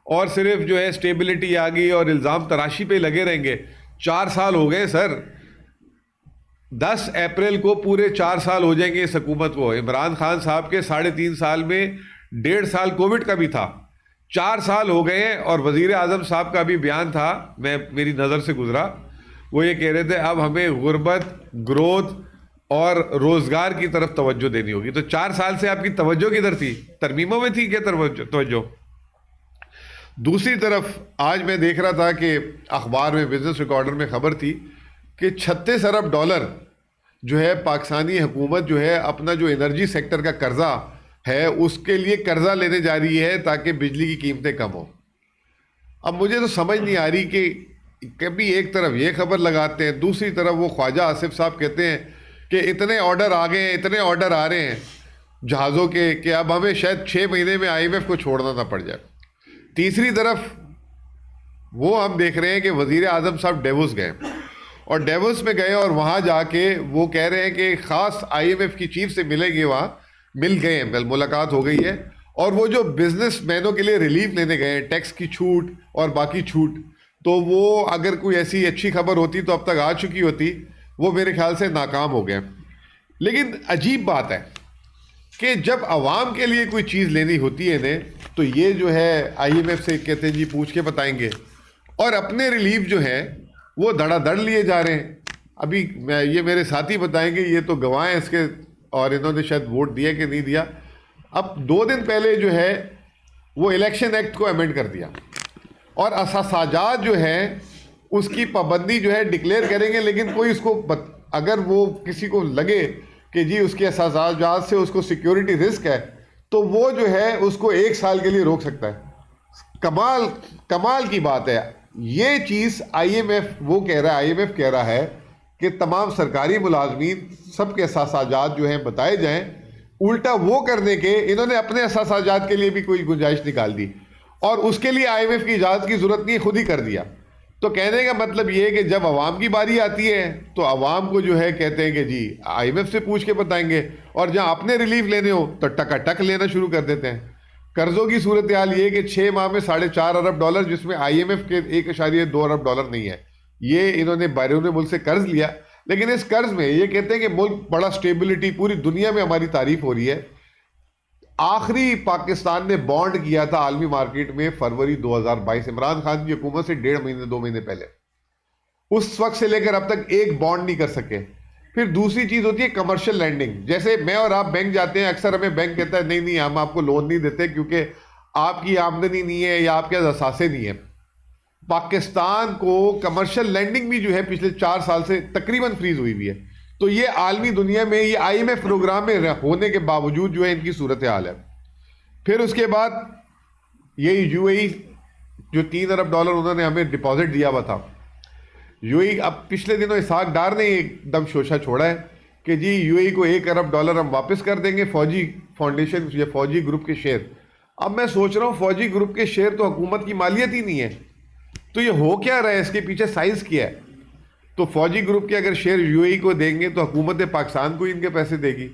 اور صرف جو ہے اسٹیبلٹی آ گئی اور الزام تراشی پہ لگے رہیں گے. 4 سال ہو گئے سر, 10 اپریل کو پورے 4 سال ہو جائیں گے اس حکومت کو. عمران خان صاحب کے 3.5 سال میں 1.5 سال کووڈ کا بھی تھا, 4 سال ہو گئے ہیں. اور وزیر اعظم صاحب کا بھی بیان تھا, میری نظر سے گزرا, وہ یہ کہہ رہے تھے اب ہمیں غربت, گروتھ اور روزگار کی طرف توجہ دینی ہوگی. تو 4 سال سے آپ کی توجہ کدھر تھی؟ ترمیموں میں تھی کیا توجہ؟ دوسری طرف آج میں دیکھ رہا تھا کہ اخبار میں بزنس ریکارڈر میں خبر تھی کہ 36 ارب ڈالر جو ہے پاکستانی حکومت جو ہے اپنا جو انرجی سیکٹر کا قرضہ ہے اس کے لیے قرضہ لینے جا رہی ہے تاکہ بجلی کی قیمتیں کم ہوں. اب مجھے تو سمجھ نہیں آ رہی کہ کبھی ایک طرف یہ خبر لگاتے ہیں, دوسری طرف وہ خواجہ آصف صاحب کہتے ہیں کہ اتنے آرڈر آ گئے ہیں, اتنے آرڈر آ رہے ہیں جہازوں کے کہ اب ہمیں شاید 6 مہینے میں IMF کو چھوڑنا نہ پڑ جائے. تیسری طرف وہ ہم دیکھ رہے ہیں کہ وزیر اعظم صاحب ڈیووس گئے, اور ڈیووس میں گئے اور وہاں جا کے وہ کہہ رہے ہیں کہ خاص IMF کی چیف سے ملیں گے, وہاں مل گئے ہیں, ملاقات ہو گئی ہے. اور وہ جو بزنس مینوں کے لیے ریلیف لینے گئے ہیں, ٹیکس کی چھوٹ اور باقی چھوٹ, تو وہ اگر کوئی ایسی اچھی خبر ہوتی تو اب تک آ چکی ہوتی, وہ میرے خیال سے ناکام ہو گئے. لیکن عجیب بات ہے کہ جب عوام کے لیے کوئی چیز لینی ہوتی ہے نا تو یہ جو ہے IMF سے کہتے ہیں جی پوچھ کے بتائیں گے, اور اپنے ریلیف جو ہے وہ دھڑا دھڑ لیے جا رہے ہیں. ابھی یہ میرے ساتھی بتائیں گے, یہ تو گواہ ہیں اس کے, اور انہوں نے شاید ووٹ دیا کہ نہیں دیا. اب 2 دن پہلے جو ہے وہ الیکشن ایکٹ کو امینڈ کر دیا, اور اساساجات جو ہے اس کی پابندی جو ہے ڈکلیئر کریں گے, لیکن کوئی اس کو اگر وہ کسی کو لگے کہ جی اس کے اساساجات سے اس کو سیکیورٹی رسک ہے تو وہ جو ہے اس کو 1 سال کے لیے روک سکتا ہے. کمال کی بات ہے. یہ چیز IMF وہ کہہ رہا ہے, IMF کہہ رہا ہے کہ تمام سرکاری ملازمین سب کے اساساجات جو ہیں بتائے جائیں. الٹا وہ کرنے کے انہوں نے اپنے اساساجات کے لیے بھی کوئی گنجائش نکال دی, اور اس کے لیے IMF کی اجازت کی ضرورت نہیں, خود ہی کر دیا. تو کہنے کا مطلب یہ ہے کہ جب عوام کی باری آتی ہے تو عوام کو جو ہے کہتے ہیں کہ جی IMF سے پوچھ کے بتائیں گے, اور جہاں اپنے ریلیف لینے ہو تو ٹکا ٹک لینا شروع کر دیتے ہیں. قرضوں کی صورتحال یہ کہ 6 ماہ میں 4.5 ارب ڈالر, جس میں IMF کے 1.2 ارب ڈالر نہیں ہے, یہ انہوں نے بیرون ملک سے قرض لیا. لیکن اس قرض میں یہ کہتے ہیں کہ ملک بڑا سٹیبلٹی, پوری دنیا میں ہماری تعریف ہو رہی ہے. آخری پاکستان نے بانڈ کیا تھا عالمی مارکیٹ میں فروری 2022, عمران خان کی حکومت سے 1.5 مہینے 2 مہینے پہلے. اس وقت سے لے کر اب تک ایک بانڈ نہیں کر سکے. پھر دوسری چیز ہوتی ہے کمرشل لینڈنگ. جیسے میں اور آپ بینک جاتے ہیں, اکثر ہمیں بینک کہتا ہے نہیں ہم آپ کو لون نہیں دیتے کیونکہ آپ کی آمدنی نہیں ہے یا آپ کے اثاثے نہیں ہیں. پاکستان کو کمرشل لینڈنگ بھی جو ہے پچھلے 4 سال سے تقریباً فریز ہوئی ہوئی ہے. تو یہ عالمی دنیا میں یہ IMF پروگرام میں ہونے کے باوجود جو ہے ان کی صورتحال ہے. پھر اس کے بعد یہی UAE جو 3 ارب ڈالر انہوں نے ہمیں ڈپازٹ دیا ہوا تھا. UAE اب پچھلے دنوں اسحاق ڈار نے ایک دم شوشہ چھوڑا ہے کہ جی UAE کو 1 ارب ڈالر ہم واپس کر دیں گے فوجی فاؤنڈیشن یا فوجی گروپ کے شیئر. اب میں سوچ رہا ہوں فوجی گروپ کے شیئر تو حکومت کی مالیت ہی نہیں ہے, تو یہ ہو کیا رہا ہے, اس کے پیچھے سائنس کیا ہے؟ تو فوجی گروپ کے اگر شیئر UAE کو دیں گے تو حکومت پاکستان کو ان کے پیسے دے گی.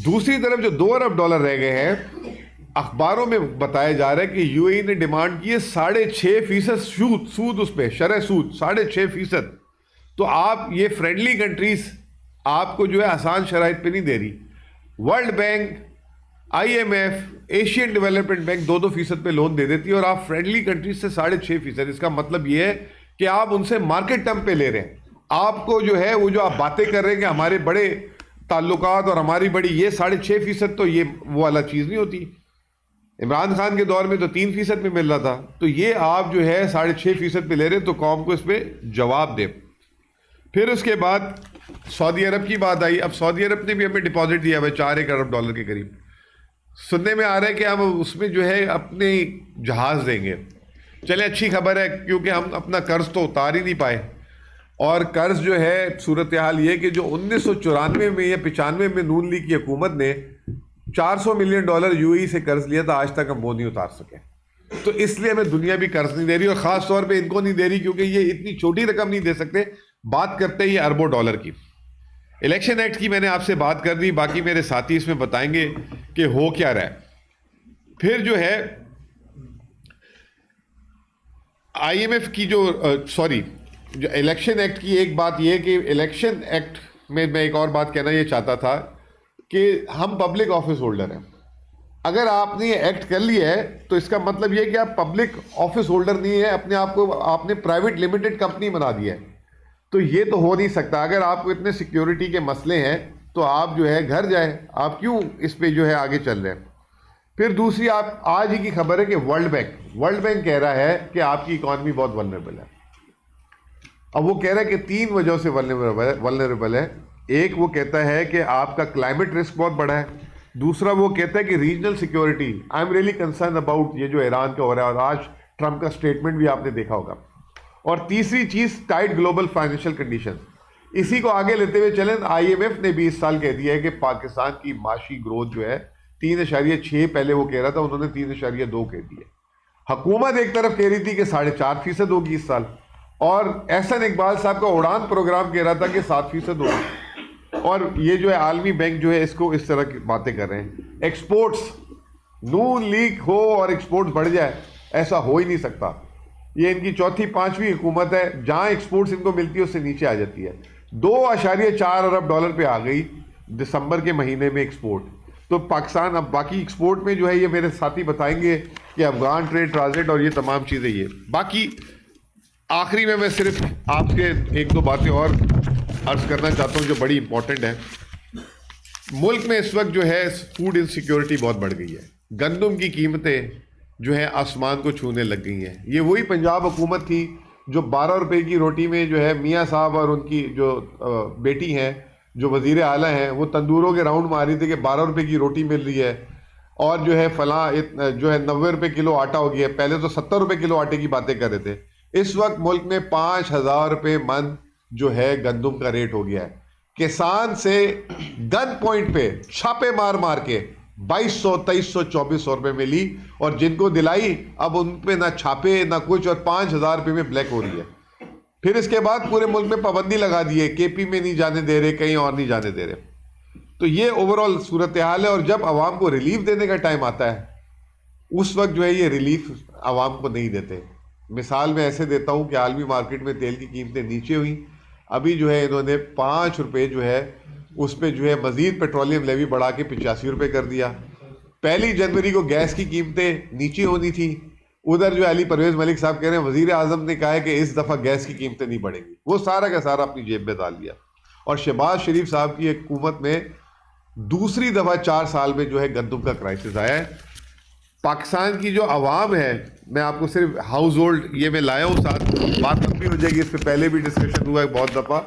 دوسری طرف جو 2 ارب ڈالر رہ گئے ہیں, اخباروں میں بتایا جا رہا ہے کہ UAE نے ڈیمانڈ کی ہے 6.5% سود اس پہ, شرح سود 6.5%. تو آپ یہ فرینڈلی کنٹریز آپ کو جو ہے آسان شرائط پہ نہیں دے رہی. World bank, IMF, Asian development bank 2% پہ لون دے دیتی ہے, اور آپ فرینڈلی کنٹریز سے 6.5%. اس کا مطلب یہ ہے کہ آپ ان سے مارکیٹ ٹرم پہ لے رہے ہیں. آپ کو جو ہے وہ جو آپ باتیں کر رہے ہیں کہ ہمارے بڑے تعلقات اور ہماری بڑی, یہ 6.5% تو یہ وہ والا چیز نہیں ہوتی. عمران خان کے دور میں تو 3% میں مل رہا تھا. تو یہ آپ جو ہے 6.5% پہ لے رہے ہیں, تو قوم کو اس پہ جواب دے. پھر اس کے بعد سعودی عرب کی بات آئی. اب سعودی عرب نے بھی ہمیں ڈپازٹ دیا ہے 4 ارب ڈالر کے قریب. سننے میں آ رہا ہے کہ ہم اس میں جو ہے اپنے جہاز دیں گے. چلیں اچھی خبر ہے, کیونکہ ہم اپنا قرض تو اتار ہی نہیں پائے, اور قرض جو ہے صورتحال یہ کہ جو 1994 میں یا 95 میں نون لیگ کی حکومت نے $400 ملین UAE سے قرض لیا تھا, آج تک ہم وہ نہیں اتار سکے. تو اس لیے ہمیں دنیا بھی قرض نہیں دے رہی, اور خاص طور پہ ان کو نہیں دے رہی کیونکہ یہ اتنی چھوٹی رقم نہیں دے سکتے. بات کرتے ہیں اربوں ڈالر کی. الیکشن ایکٹ کی میں نے آپ سے بات کر دی, باقی میرے ساتھی اس میں بتائیں گے کہ ہو کیا رہا ہے. پھر جو ہے آئی ایم ایف کی جو جو الیکشن ایکٹ کی ایک بات یہ کہ الیکشن ایکٹ میں ایک اور بات کہنا یہ چاہتا تھا کہ ہم پبلک آفس ہولڈر ہیں. اگر آپ نے یہ ایکٹ کر لیا ہے تو اس کا مطلب یہ کہ آپ پبلک آفس ہولڈر نہیں ہے, اپنے آپ کو آپ نے پرائیویٹ لمیٹڈ کمپنی بنا دیا ہے. تو یہ تو ہو نہیں سکتا. اگر آپ کو اتنے سیکیورٹی کے مسئلے ہیں تو آپ جو ہے گھر جائیں, آپ کیوں اس پہ جو ہے آگے چل رہے ہیں. پھر دوسری آپ آج ہی کی خبر ہے کہ ورلڈ بینک کہہ رہا ہے کہ آپ کی اکانومی بہت ولنریبل ہے. اب وہ کہہ رہا ہے کہ 3 وجہوں سے ولنریبل ہے. ایک وہ کہتا ہے کہ آپ کا کلائمیٹ رسک بہت بڑا ہے. دوسرا وہ کہتا ہے کہ regional security, I am really concern about یہ جو ایران کا ہو رہا ہے, اور آج ٹرمپ کا اسٹیٹمنٹ بھی آپ نے دیکھا ہوگا. اور تیسری چیز ٹائٹ گلوبل فائنینشیل کنڈیشن. اسی کو آگے لیتے ہوئے چلیں, آئی ایم ایف نے بھی اس سال کہہ دیا ہے کہ پاکستان کی معاشی گروتھ جو ہے 3.6, پہلے وہ کہہ رہا تھا, انہوں نے 3.2 کہہ دی ہے. حکومت ایک طرف کہہ رہی تھی کہ 4.5% ہوگی اس سال, اور احسن اقبال صاحب کا اڑان پروگرام کہہ رہا تھا کہ 7% ہوگی. اور یہ جو ہے عالمی بینک جو ہے اس کو اس طرح کی باتیں کر رہے ہیں. ایکسپورٹس نون لیگ ہو اور ایکسپورٹس بڑھ جائے, ایسا ہو ہی نہیں سکتا. یہ ان کی چوتھی 5ویں حکومت ہے, جہاں ایکسپورٹس ان کو ملتی ہے اس سے نیچے آ جاتی ہے. 2.4 ارب ڈالر پہ آ گئی دسمبر کے مہینے میں ایکسپورٹ. تو پاکستان اب باقی ایکسپورٹ میں جو ہے, یہ میرے ساتھی بتائیں گے کہ افغان ٹریڈ ٹرانزٹ اور یہ تمام چیزیں. یہ باقی آخری میں صرف آپ کے 1-2 باتیں اور عرض کرنا چاہتا ہوں جو بڑی امپورٹنٹ ہے. ملک میں اس وقت جو ہے فوڈ انسیکیورٹی بہت بڑھ گئی ہے. گندم کی قیمتیں جو ہے آسمان کو چھونے لگ گئی ہیں. یہ وہی پنجاب حکومت تھی جو 12 روپے کی روٹی میں جو ہے میاں صاحب اور ان کی جو بیٹی ہیں جو وزیر اعلیٰ ہیں, وہ تندوروں کے راؤنڈ مار رہی تھی کہ 12 روپے کی روٹی مل رہی ہے, اور جو ہے فلاں جو ہے 90 روپے کلو آٹا ہو گیا ہے. پہلے تو 70 روپے کلو آٹے کی باتیں کر رہے تھے. اس وقت ملک میں 5000 روپے من جو ہے گندم کا ریٹ ہو گیا ہے. کسان سے گن پوائنٹ پہ چھاپے مار کے 2200 2300 2400 روپے میں لی, اور جن کو دلائی اب ان پہ نہ چھاپے نہ کچھ, اور 5000 روپے میں بلیک ہو رہی ہے. پھر اس کے بعد پورے ملک میں پابندی لگا دی ہے, کے پی میں نہیں جانے دے رہے, کہیں اور نہیں جانے دے رہے. تو یہ اوورال صورتحال ہے. اور جب عوام کو ریلیف دینے کا ٹائم آتا ہے اس وقت جو ہے یہ ریلیف عوام کو نہیں دیتے. مثال میں ایسے دیتا ہوں کہ عالمی مارکیٹ میں تیل کی قیمتیں نیچے ہوئیں, ابھی جو ہے انہوں نے 5 روپے جو ہے اس پہ جو ہے مزید پیٹرولیم لیوی بڑھا کے 85 روپے کر دیا. 1 جنوری کو گیس کی قیمتیں نیچے ہونی تھی, ادھر جو علی پرویز ملک صاحب کہہ رہے ہیں وزیر اعظم نے کہا ہے کہ اس دفعہ گیس کی قیمتیں نہیں بڑھیں گی. وہ سارا کا سارا اپنی جیب میں ڈال دیا. اور شہباز شریف صاحب کی حکومت میں دوسری دفعہ 4 سال میں جو ہے گندم کا کرائسس آیا ہے. پاکستان کی جو عوام ہے, میں آپ کو صرف ہاؤس ہولڈ یہ میں لایا ہوں ساتھ, بات لمبی ہو جائے گی, اس پہ پہلے بھی ڈسکشن ہوا ہے بہت دفعہ.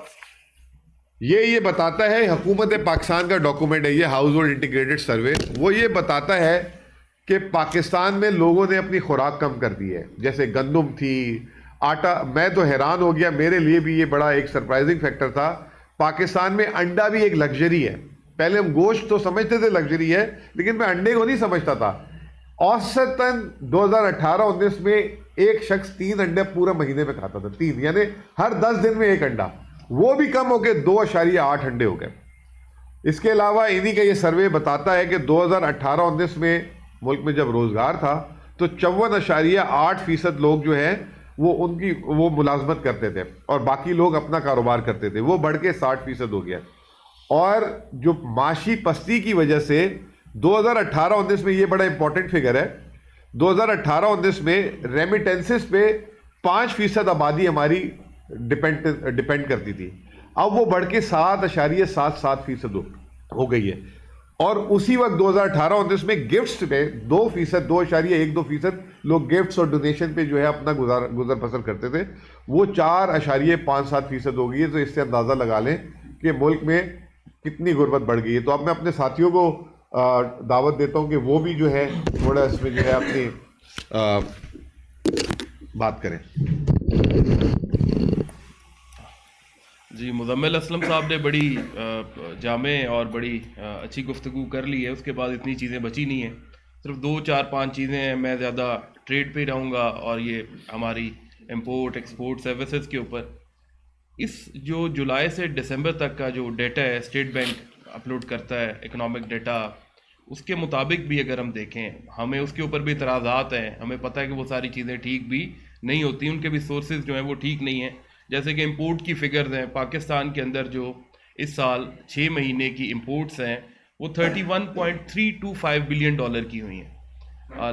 یہ بتاتا ہے حکومت پاکستان کا ڈاکومنٹ ہے یہ ہاؤس ہولڈ انٹیگریٹڈ سروے, وہ یہ بتاتا ہے کہ پاکستان میں لوگوں نے اپنی خوراک کم کر دی ہے. جیسے گندم تھی, آٹا, میں تو حیران ہو گیا, میرے لیے بھی یہ بڑا ایک سرپرائزنگ فیکٹر تھا. پاکستان میں انڈا بھی ایک لگژری ہے. پہلے ہم گوشت تو سمجھتے تھے لگژری ہے, لیکن میں انڈے کو نہیں سمجھتا تھا. اوسطاً 2018-19 میں ایک شخص 3 انڈے پورے مہینے میں کھاتا تھا, 3, یعنی ہر 10 دن میں 1 انڈا. وہ بھی کم ہو کے 2.8 انڈے ہو گئے. اس کے علاوہ انہی کا یہ سروے بتاتا ہے کہ 2018-19 میں ملک میں جب روزگار تھا تو 54.8% لوگ جو ہیں وہ ملازمت کرتے تھے, اور باقی لوگ اپنا کاروبار کرتے تھے. وہ بڑھ کے 60% ہو گیا. اور جو معاشی پستی کی وجہ سے 2018-19 میں یہ بڑا امپورٹنٹ فگر ہے, 2018-19 میں ریمیٹنسز پہ 5% آبادی ہماری ڈپینڈ کرتی تھی. اب وہ بڑھ کے 7.77% ہو گئی ہے. اور اسی وقت 2018-19 میں گفٹس پہ 2%, 2.12% لوگ گفٹس اور ڈونیشن پہ جو ہے اپنا گزر بسر کرتے تھے. وہ 4.57% ہو گئی ہے. تو اس سے اندازہ لگا لیں کہ ملک میں کتنی غربت بڑھ گئی ہے. تو اب میں اپنے ساتھیوں کو دعوت دیتا ہوں کہ وہ بھی جو ہے تھوڑا اس میں جو ہے اپنی بات کریں. جی, مزمل اسلم صاحب نے بڑی جامع اور بڑی اچھی گفتگو کر لی ہے. اس کے بعد اتنی چیزیں بچی نہیں ہیں, صرف 2-4-5 چیزیں ہیں. میں زیادہ ٹریڈ پہ رہوں گا اور یہ ہماری امپورٹ ایکسپورٹ سروسز کے اوپر. اس جو جولائی سے دسمبر تک کا جو ڈیٹا ہے اسٹیٹ بینک اپلوڈ کرتا ہے اکنامک ڈیٹا, اس کے مطابق بھی اگر ہم دیکھیں, ہمیں اس کے اوپر بھی اعتراضات ہیں. ہمیں پتہ ہے کہ وہ ساری چیزیں ٹھیک بھی نہیں ہوتی, ان کے بھی سورسز جو ہیں وہ ٹھیک نہیں ہیں. جیسے کہ امپورٹ کی فگرز ہیں, پاکستان کے اندر جو اس سال 6 مہینے کی امپورٹس ہیں وہ $31.325 بلین کی ہوئی ہیں.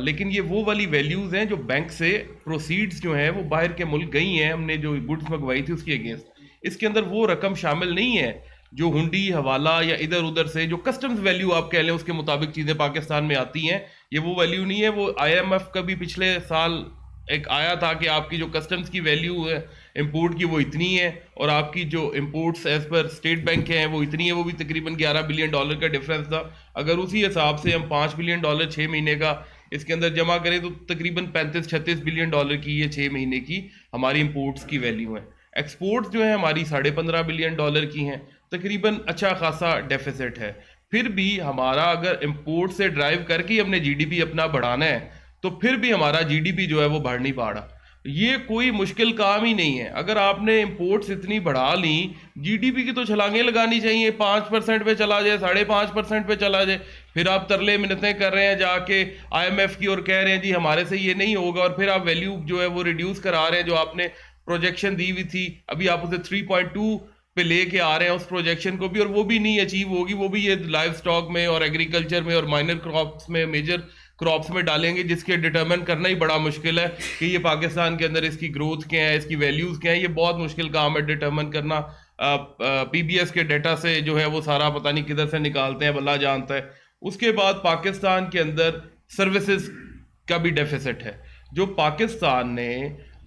لیکن یہ وہ والی ویلیوز ہیں جو بینک سے پروسیڈز جو ہیں وہ باہر کے ملک گئی ہیں, ہم نے جو گڈس منگوائی تھی اس کے اگینسٹ. اس کے اندر وہ رقم شامل نہیں ہے جو ہنڈی, حوالہ یا ادھر ادھر سے جو کسٹمز ویلیو آپ کہہ لیں اس کے مطابق چیزیں پاکستان میں آتی ہیں, یہ وہ ویلیو نہیں ہے. وہ IMF کا بھی پچھلے سال ایک آیا تھا کہ آپ کی جو کسٹمز کی ویلیو ہے امپورٹ کی وہ اتنی ہے, اور آپ کی جو imports as per state bank ہیں وہ اتنی ہے, وہ بھی تقریباً $11 بلین کا ڈفرینس تھا. اگر اسی حساب سے ہم $5 بلین 6 مہینے کا اس کے اندر جمع کریں تو تقریباً $35-36 بلین کی یہ 6 مہینے کی ہماری امپورٹس کی ویلیو ہے. ایکسپورٹس جو ہیں ہماری $15.5 بلین کی ہیں, تقریباً اچھا خاصا ڈیفیسٹ ہے. پھر بھی ہمارا اگر امپورٹ سے ڈرائیو کر کے ہم نے جی ڈی پی اپنا بڑھانا ہے تو پھر بھی ہمارا جی ڈی پی جو ہے وہ بڑھ نہیں پا رہا. یہ کوئی مشکل کام ہی نہیں ہے. اگر آپ نے امپورٹس اتنی بڑھا لیں, جی ڈی پی کی تو چھلانگیں لگانی چاہیے, 5% پہ چلا جائے, 5.5% پہ چلا جائے. پھر آپ ترلے منتیں کر رہے ہیں جا کے IMF کی اور کہہ رہے ہیں جی ہمارے سے یہ نہیں ہوگا, اور پھر آپ ویلیو جو ہے وہ ریڈیوس کرا رہے ہیں. جو آپ نے پروجیکشن دی ہوئی تھی ابھی آپ اسے 3.2 پہ لے کے آ رہے ہیں اس پروجیکشن کو بھی, اور وہ بھی نہیں اچیو ہوگی. وہ بھی یہ لائف سٹاک میں اور ایگریکلچر میں اور مائنر کراپس میں, میجر کراپس میں ڈالیں گے, جس کے ڈٹرمن کرنا ہی بڑا مشکل ہے کہ یہ پاکستان کے اندر اس کی گروتھ کیا ہے, اس کی ویلیوز کیا ہیں. یہ بہت مشکل کام ہے ڈٹرمن کرنا. PBS کے ڈیٹا سے جو ہے وہ سارا پتہ نہیں کدھر سے نکالتے ہیں, اللہ جانتا ہے. اس کے بعد پاکستان کے اندر سروسز کا بھی ڈیفیسٹ ہے. جو پاکستان نے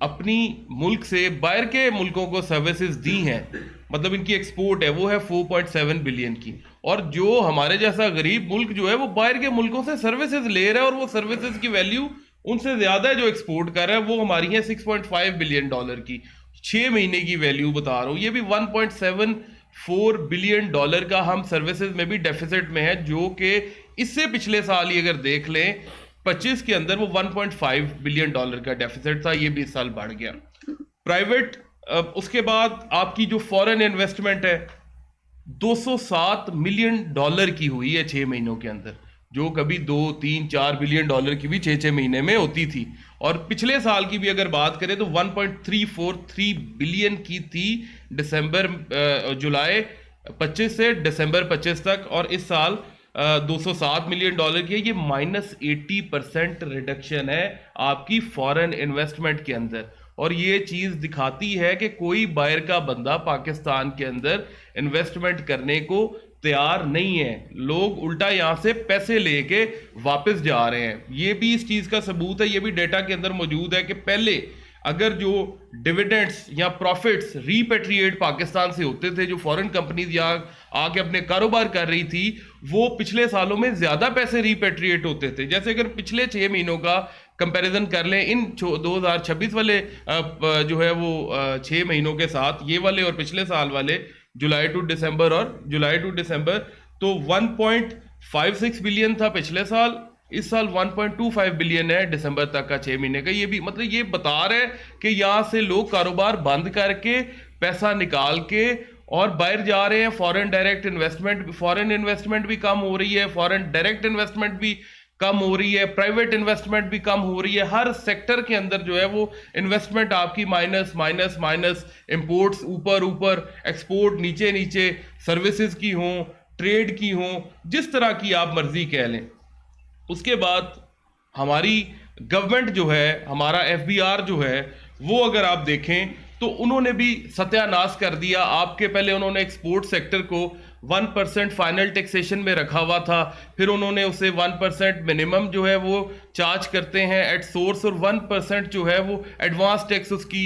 اپنی ملک سے باہر کے ملکوں کو سروسز دی ہیں, مطلب ان کی ایکسپورٹ ہے وہ ہے 4.7 بلین کی, اور جو ہمارے جیسا غریب ملک جو ہے وہ باہر کے ملکوں سے سروسز لے رہا ہے, اور وہ سروسز کی ویلیو ان سے زیادہ ہے جو ایکسپورٹ کر رہا ہے. وہ ہماری ہے $6.5 بلین کی 6 مہینے کی ویلیو بتا رہا ہوں. یہ بھی $1.74 بلین کا ہم سروسز میں بھی ڈیفیسٹ میں ہے, جو کہ اس سے پچھلے سال ہی اگر دیکھ لیں 25 کے اندر وہ $1.5 بلین کا ڈیفیسٹ تھا. یہ بھی اس سال بڑھ گیا. پرائیویٹ اس کے بعد آپ کی جو فورن انویسٹمنٹ ہے $207 ملین کی ہوئی ہے 6 مہینوں کے اندر, جو کبھی 2, 3, 4 بلین کی بھی 6 مہینے میں ہوتی تھی. اور پچھلے سال کی بھی اگر بات کریں تو 1.343 بلین کی تھی جولائی 25 سے دسمبر 25 تک, اور اس سال $207 ملین کی ہے. یہ -80% ریڈکشن ہے آپ کی فورن انویسٹمنٹ کے اندر, اور یہ چیز دکھاتی ہے کہ کوئی باہر کا بندہ پاکستان کے اندر انویسٹمنٹ کرنے کو تیار نہیں ہے. لوگ الٹا یہاں سے پیسے لے کے واپس جا رہے ہیں. یہ بھی اس چیز کا ثبوت ہے, یہ بھی ڈیٹا کے اندر موجود ہے کہ پہلے اگر جو ڈیویڈنڈس یا پروفٹس ریپیٹریٹ پاکستان سے ہوتے تھے, جو فورن کمپنیز یہاں آ کے اپنے کاروبار کر رہی تھی, وہ پچھلے سالوں میں زیادہ پیسے ریپیٹریٹ ہوتے تھے. جیسے اگر پچھلے 6 مہینوں کا کمپیریزن کر لیں ان 2026 والے جو ہے وہ 6 مہینوں کے ساتھ, یہ والے اور پچھلے سال والے جولائی ٹو دسمبر, تو 1.56 بلین تھا پچھلے سال, اس سال 1.25 بلین ہے دسمبر تک کا 6 مہینے کا. یہ بھی مطلب یہ بتا رہے کہ یہاں سے لوگ کاروبار بند کر کے پیسہ نکال کے اور باہر جا رہے ہیں. فورن انویسٹمنٹ بھی کم ہو رہی ہے, فورن ڈائریکٹ انویسٹمنٹ بھی کم ہو رہی ہے, پرائیویٹ انویسٹمنٹ بھی کم ہو رہی ہے. ہر سیکٹر کے اندر جو ہے وہ انویسٹمنٹ آپ کی مائنس, امپورٹس اوپر, ایکسپورٹ نیچے, سروسز کی ہوں, ٹریڈ کی ہوں, جس طرح کی آپ مرضی کہہ لیں. اس کے بعد ہماری گورنمنٹ جو ہے, ہمارا FBR جو ہے, وہ اگر آپ دیکھیں تو انہوں نے بھی ستیہ ناش کر دیا. آپ کے پہلے انہوں نے ایکسپورٹ سیکٹر کو 1% فائنل ٹیکسیشن میں رکھا ہوا تھا, پھر انہوں نے اسے 1% منیمم جو ہے وہ چارج کرتے ہیں ایٹ سورس, اور 1% جو ہے وہ ایڈوانس ٹیکس اس کی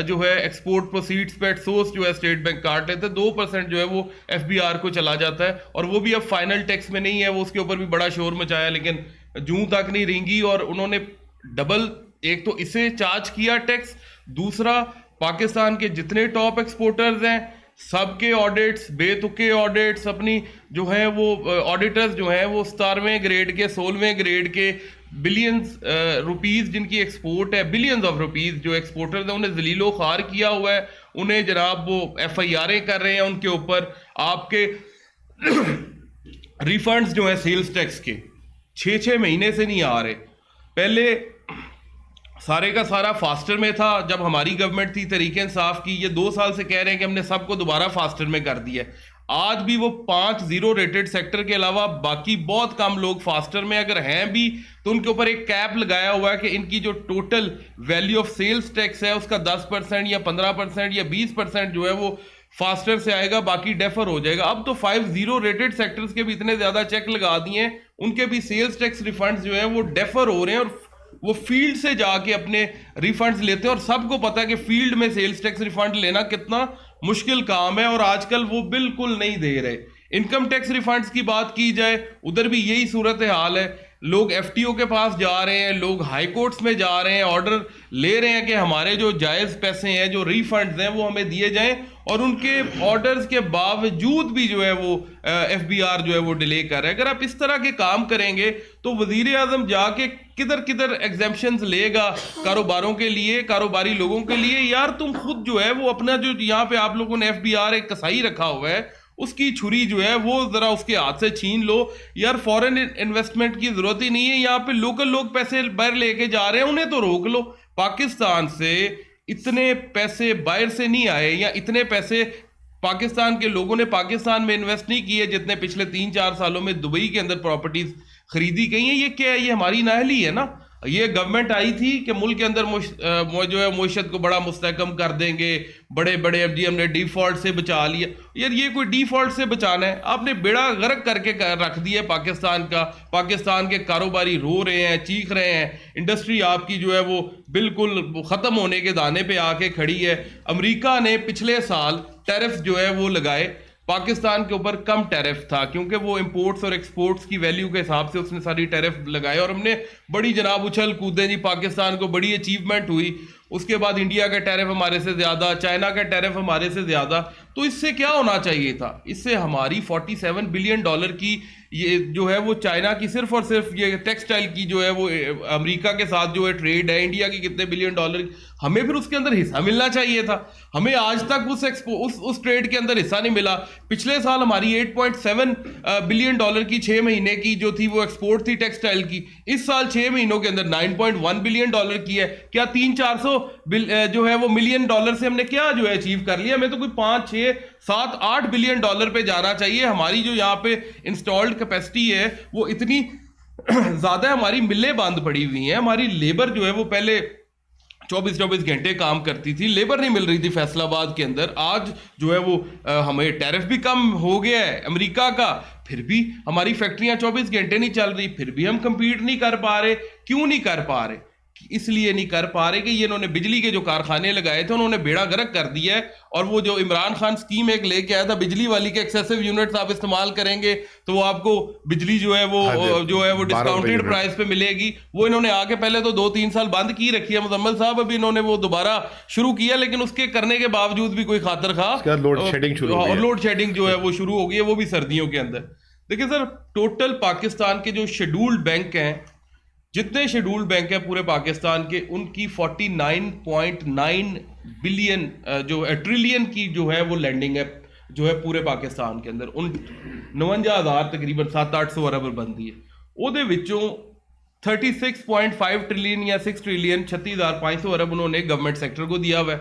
جو ہے ایکسپورٹ پروسیڈز پہ ایٹ سورس جو ہے اسٹیٹ بینک کاٹ لیتے. 2% جو ہے وہ FBR کو چلا جاتا ہے, اور وہ بھی اب فائنل ٹیکس میں نہیں ہے. وہ اس کے اوپر بھی بڑا شور مچایا لیکن جوں تک نہیں رینگی, اور انہوں نے ڈبل ایک تو اسے چارج کیا ٹیکس, دوسرا پاکستان کے جتنے ٹاپ ایکسپورٹرز ہیں سب کے آڈٹس, بے تکے آڈٹس, اپنی جو ہیں وہ آڈیٹرز جو ہیں وہ 17ویں گریڈ کے 16ویں گریڈ کے بلینز روپیز جن کی ایکسپورٹ ہے, بلینز آف روپیز جو ایکسپورٹرز ہیں انہیں ذلیل و خوار کیا ہوا ہے. انہیں جناب وہ FIRیں کر رہے ہیں ان کے اوپر. آپ کے ریفنڈز جو ہیں سیلز ٹیکس کے 6 مہینے سے نہیں آ رہے. پہلے سارے کا سارا فاسٹر میں تھا جب ہماری گورنمنٹ تھی تحریک انصاف کی. یہ 2 سال سے کہہ رہے ہیں کہ ہم نے سب کو دوبارہ فاسٹر میں کر دیا ہے. آج بھی وہ 5 زیرو ریٹڈ سیکٹر کے علاوہ باقی بہت کم لوگ فاسٹر میں اگر ہیں بھی تو ان کے اوپر ایک کیپ لگایا ہوا ہے کہ ان کی جو total value of sales tax ہے اس کا 10% یا 15% یا 20% جو ہے وہ فاسٹر سے آئے گا, باقی ڈیفر ہو جائے گا. اب تو 5 زیرو ریٹڈ سیکٹرز کے بھی اتنے زیادہ چیک لگا دیے ہیں, ان کے بھی سیلز ٹیکس ریفنڈز جو ہیں وہ ڈیفر ہو رہے ہیں اور وہ فیلڈ سے جا کے اپنے ریفنڈز لیتے ہیں. اور سب کو پتا ہے کہ فیلڈ میں سیلز ٹیکس ریفنڈ لینا کتنا مشکل کام ہے, اور آج کل وہ بالکل نہیں دے رہے. انکم ٹیکس ریفنڈز کی بات کی جائے ادھر بھی یہی صورت حال ہے. لوگ ایف ٹی او کے پاس جا رہے ہیں, لوگ ہائی کورٹس میں جا رہے ہیں, آرڈر لے رہے ہیں کہ ہمارے جو جائز پیسے ہیں, جو ریفنڈز ہیں وہ ہمیں دیے جائیں, اور ان کے آرڈرز کے باوجود بھی جو ہے وہ ایف بی آر جو ہے وہ ڈیلے کر رہا ہے. اگر آپ اس طرح کے کام کریں گے تو وزیر اعظم جا کے کدھر کدھر ایگزیمپشنز لے گا کاروباروں کے لیے, کاروباری لوگوں کے لیے. یار تم خود جو ہے وہ اپنا جو یہاں پہ آپ لوگوں نے ایف بی آر ایک کسائی رکھا ہوا ہے اس کی چھری جو ہے وہ ذرا اس کے ہاتھ سے چھین لو. یار فورن انویسٹمنٹ کی ضرورت ہی نہیں ہے, یہاں پہ لوکل لوگ پیسے باہر لے کے جا رہے ہیں, انہیں تو روک لو. پاکستان سے اتنے پیسے باہر سے نہیں آئے, یا اتنے پیسے پاکستان کے لوگوں نے پاکستان میں انویسٹ نہیں کیے جتنے پچھلے 3-4 سالوں میں دبئی کے اندر پراپرٹیز خریدی گئی ہیں. یہ کیا ہے؟ یہ ہماری نااہلی ہے نا. یہ گورنمنٹ آئی تھی کہ ملک کے اندر جو ہے معیشت کو بڑا مستحکم کر دیں گے, بڑے بڑے اب جی ہم نے ڈیفالٹ سے بچا لیا. یار یہ کوئی ڈیفالٹ سے بچانا ہے؟ آپ نے بیڑا غرق کر کے رکھ دیا پاکستان کا. پاکستان کے کاروباری رو رہے ہیں, چیخ رہے ہیں, انڈسٹری آپ کی جو ہے وہ بالکل ختم ہونے کے دانے پہ آ کے کھڑی ہے. امریکہ نے پچھلے سال ٹیرف جو ہے وہ لگائے, پاکستان کے اوپر کم ٹیرف تھا کیونکہ وہ امپورٹس اور ایکسپورٹس کی ویلیو کے حساب سے اس نے ساری ٹیرف لگائے, اور ہم نے بڑی جناب اچھل کودیں جی, پاکستان کو بڑی اچیومنٹ ہوئی. اس کے بعد انڈیا کا ٹیرف ہمارے سے زیادہ, چائنا کا ٹیرف ہمارے سے زیادہ. تو اس سے کیا ہونا چاہیے تھا؟ اس سے ہماری $47 بلین کی یہ جو ہے وہ چائنا کی صرف اور صرف یہ ٹیکسٹائل کی جو ہے وہ امریکہ کے ساتھ جو ہے ٹریڈ ہے, انڈیا کی کتنے $1 بلین, ہمیں پھر اس کے اندر حصہ ملنا چاہیے تھا. ہمیں آج تک اس ٹریڈ کے اندر حصہ نہیں ملا. پچھلے سال ہماری $8.7 بلین کی 6 مہینے کی جو تھی وہ ایکسپورٹ تھی ٹیکسٹائل کی. اس سال 6 مہینوں کے اندر $9.1 بلین کی ہے. کیا 300-400 جو ہے وہ $ملین سے ہم نے کیا جو ہے اچیو کر لیا؟ ہمیں تو کوئی 5, 6, 7, 8 بلین پہ جانا چاہیے. ہماری جو یہاں پہ انسٹالڈ کیپیسٹی ہے وہ اتنی زیادہ, ہماری ملیں بند پڑی ہوئی ہیں, ہماری لیبر جو ہے وہ پہلے 24 گھنٹے کام کرتی تھی, لیبر نہیں مل رہی تھی فیصل آباد کے اندر. آج جو ہے وہ ہمیں ٹیرف بھی کم ہو گیا ہے امریکہ کا, پھر بھی ہماری فیکٹریاں 24 گھنٹے نہیں چل رہی, پھر بھی ہم کمپیٹ نہیں کر پا رہے. کیوں نہیں کر پا رہے؟ اس لیے نہیں کر پا رہے کہ یہ انہوں نے بجلی کے جو کارخانے لگائے تھے انہوں نے بیڑا غرق کر دیا ہے. اور وہ جو عمران خان اسکیم ایک لے کے آیا تھا بجلی والی کے ایکسیسو یونٹس آپ استعمال کریں گے تو وہ آپ کو بجلی جو ہے وہ ڈسکاؤنٹڈ پرائز پہ ملے گی. وہ انہوں نے آگے پہلے تو 2-3 سال بند کی رکھی ہے مزمل صاحب, ابھی انہوں نے وہ دوبارہ شروع کیا, لیکن اس کے کرنے کے باوجود بھی کوئی خاطر خواہ لوڈ شیڈنگ جو ہے وہ شروع ہو گئی ہے, وہ بھی سردیوں کے اندر. دیکھیں سر, ٹوٹل پاکستان کے جو شیڈولڈ بینک ہیں, جتنے شیڈولڈ بینک ہیں پورے پاکستان کے, ان کی 49.9 بلین جو ٹریلین کی جو ہے وہ لینڈنگ ہے جو ہے پورے پاکستان کے اندر. ان 49,000 تقریباً 700-800 ارب بندی ہے, وہ دے وچوں 36.5 ٹریلین یا 6 ٹریلین 36,500 ارب انہوں نے گورنمنٹ سیکٹر کو دیا ہوا ہے.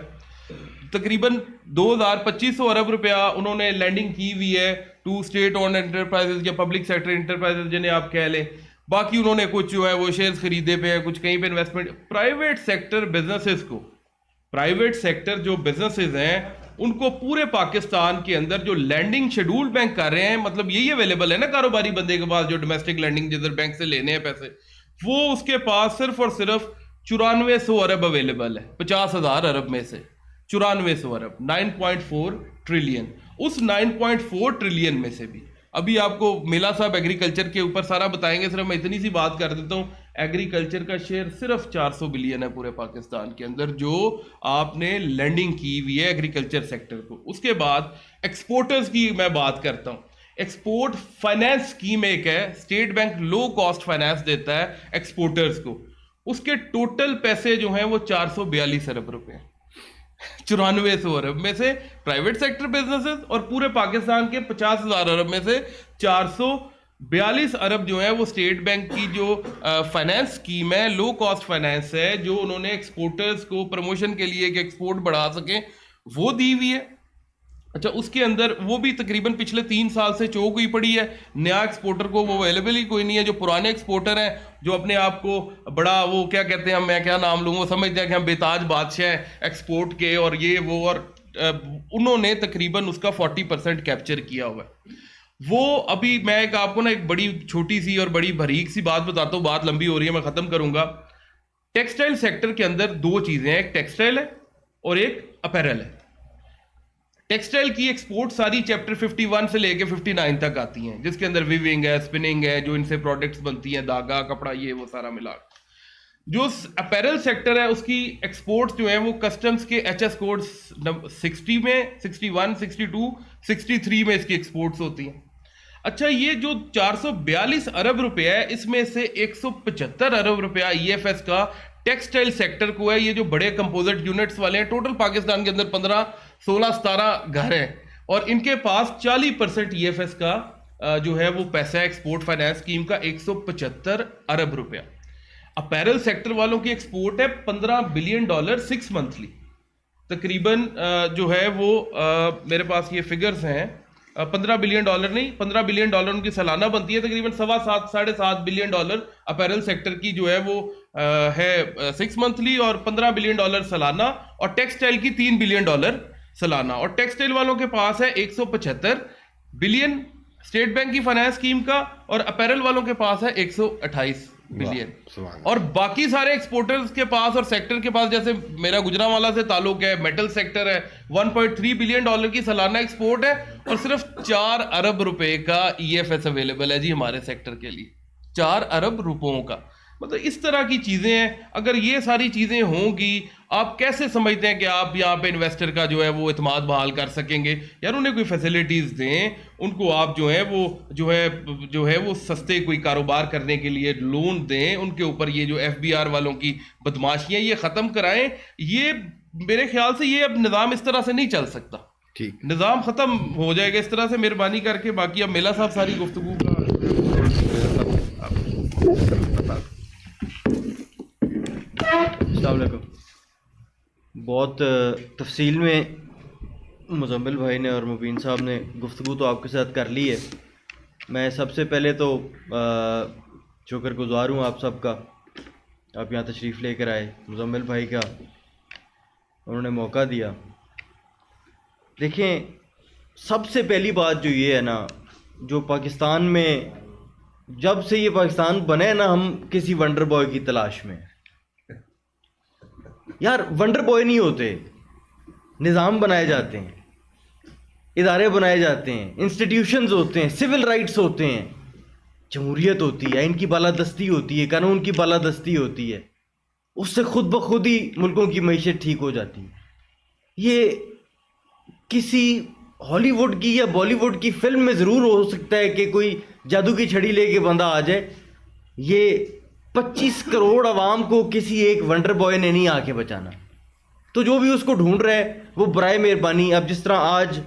تقریباً 2,250 ارب روپیہ انہوں نے لینڈنگ کی ہوئی ہے ٹو اسٹیٹ اونڈ انٹرپرائزز یا پبلک سیکٹر انٹرپرائزز جنہیں آپ کہہ لیں. باقی انہوں نے کچھ جو ہے وہ شیئرز خریدے پہ ہیں, کچھ کہیں پہ انویسٹمنٹ. پرائیویٹ سیکٹر بزنسز کو, پرائیویٹ سیکٹر جو بزنسز ہیں ان کو پورے پاکستان کے اندر جو لینڈنگ شیڈول بینک کر رہے ہیں, مطلب یہی اویلیبل ہے نا کاروباری بندے کے پاس جو ڈومیسٹک لینڈنگ جدھر بینک سے لینے ہیں پیسے, وہ اس کے پاس صرف اور صرف 9400 ارب اویلیبل ہے 50,000 ارب میں سے. 9400 ارب 9.4 ٹریلین. اس 9.4 ٹریلین میں سے بھی ابھی آپ کو میلا صاحب ایگریکلچر کے اوپر سارا بتائیں گے, صرف میں اتنی سی بات کر دیتا ہوں. ایگریکلچر کا شیئر صرف 400 بلین ہے پورے پاکستان کے اندر جو آپ نے لینڈنگ کی ہوئی ہے ایگریکلچر سیکٹر کو. اس کے بعد ایکسپورٹرز کی میں بات کرتا ہوں. ایکسپورٹ فائنینس اسکیم ایک ہے, state bank low cost finance دیتا ہے ایکسپورٹرز کو. اس کے ٹوٹل پیسے جو ہیں وہ 442 ارب روپے ہیں. 9400 ارب میں سے پرائیویٹ سیکٹر بزنسز اور پورے پاکستان کے 50,000 ارب میں سے 42 ارب جو ہے وہ اسٹیٹ بینک کی جو فائنانس اسکیم ہے، لو کاسٹ فائنانس ہے، جو انہوں نے ایکسپورٹرز کو پروموشن کے لیے کہ ایکسپورٹ بڑھا سکیں وہ دی ہوئی ہے. اچھا اس کے اندر وہ بھی تقریباً پچھلے 3 سال سے چوک ہوئی پڑی ہے. نیا ایکسپورٹر کو وہ اویلیبل ہی کوئی نہیں ہے. جو پرانے ایکسپورٹر ہیں جو اپنے آپ کو بڑا وہ کیا کہتے ہیں، میں کیا نام لوں، وہ سمجھتے ہیں کہ ہم بےتاج بادشاہ ہیں ایکسپورٹ کے اور یہ وہ، اور انہوں نے تقریباً اس کا 40% کیپچر کیا ہوا ہے. وہ ابھی میں ایک آپ کو نا ایک بڑی چھوٹی سی اور بڑی باریک سی بات بتاتا ہوں، بات لمبی ہو رہی ہے میں ختم کروں گا. ٹیکسٹائل سیکٹر کے اندر 2 چیزیں ہیں، ایک ٹیکسٹائل ہے اور ایک اپیرل ہے. ٹیکسٹائل کی ایکسپورٹ ساری چیپٹر 51 سے لے کے 59 تک آتی ہیں، جس کے اندر ویونگ ہے، اسپننگ ہے، جو ان سے پروڈکٹس بنتی ہیں، دھاگا، کپڑا، یہ وہ سارا ملا. جو اپیرل سیکٹر ہے اس کی ایکسپورٹس جو ہیں وہ کسٹمز کے ایچ ایس کوڈ 60 میں، 61، 62، 63 میں اس کی ایکسپورٹس ہوتی ہیں. اچھا یہ جو 442 ارب روپے ہے، اس میں سے 175 ارب روپیہ ای ایف ایس کا ٹیکسٹائل سیکٹر کو ہے. یہ جو بڑے کمپوزٹ یونٹس والے ہیں، ٹوٹل پاکستان کے اندر 15، 16، 17 گھر ہیں، اور ان کے پاس 40% ای ایف ایس کا جو ہے وہ پیسہ ہے ایکسپورٹ فائنانس اسکیم کا، 175 ارب روپیہ. اپیرل سیکٹر والوں کی ایکسپورٹ ہے $15 بلین 6 منتھلی. تقریباً جو ہے وہ میرے پاس یہ فگرز ہیں، $15 بلین نہیں، $15 بلین ان کی سالانہ بنتی ہے. تقریباً 7.5 بلین اپیرل سیکٹر کی جو ہے وہ ہے 6 منتھلی، اور $15 بلین سالانہ، اور ٹیکسٹائل کی $3 بلین سالانہ. اور ٹیکسٹائل والوں کے پاس ہے 175 بلین اسٹیٹ بینک کی فائنانس اسکیم کا، اور اپیرل والوں کے پاس ہے 128 بلین. اور باقی سارے ایکسپورٹرز کے پاس اور سیکٹر کے پاس، جیسے میرا گجرانوالہ سے تعلق ہے، میٹل سیکٹر ہے، $1.3 بلین کی سالانہ ایکسپورٹ ہے، اور صرف 4 ارب روپے کا ای ایف ایس اویلیبل ہے جی ہمارے سیکٹر کے لیے. 4 ارب روپوں کا. مطلب اس طرح کی چیزیں ہیں. اگر یہ ساری چیزیں ہوں گی، آپ کیسے سمجھتے ہیں کہ آپ یہاں پہ انویسٹر کا جو ہے وہ اعتماد بحال کر سکیں گے؟ یار انہیں کوئی فیسلٹیز دیں، ان کو آپ جو ہے وہ سستے کوئی کاروبار کرنے کے لیے لون دیں، ان کے اوپر یہ جو ایف بی آر والوں کی بدماشیاں یہ ختم کرائیں. یہ میرے خیال سے یہ اب نظام اس طرح سے نہیں چل سکتا. ٹھیک، نظام ختم ہو جائے گا اس طرح سے. مہربانی کر کے باقی اب میلا صاحب ساری گفتگو کا السلام علیکم. بہت تفصیل میں مزمل بھائی نے اور مبین صاحب نے گفتگو تو آپ کے ساتھ کر لی ہے. میں سب سے پہلے تو شکر گزار ہوں آپ سب کا، آپ یہاں تشریف لے کر آئے. مزمل بھائی کا انہوں نے موقع دیا. دیکھیں، سب سے پہلی بات جو یہ ہے نا، جو پاکستان میں جب سے یہ پاکستان بنے نا، ہم کسی ونڈر بوائے کی تلاش میں. یار ونڈر بوائے نہیں ہوتے، نظام بنائے جاتے ہیں، ادارے بنائے جاتے ہیں، انسٹیٹیوشنز ہوتے ہیں، سول رائٹس ہوتے ہیں، جمہوریت ہوتی ہے، ان کی بالادستی ہوتی ہے، قانون کی بالادستی ہوتی ہے. اس سے خود بخود ہی ملکوں کی معیشت ٹھیک ہو جاتی ہے. یہ کسی ہالی ووڈ کی یا بالی ووڈ کی فلم میں ضرور ہو سکتا ہے کہ کوئی جادو کی چھڑی لے کے بندہ آ جائے. یہ 25 کروڑ عوام کو کسی ایک ونڈر بوائے نے نہیں آ کے بچانا. تو جو بھی اس کو ڈھونڈ رہے ہیں وہ برائے مہربانی، اب جس طرح آج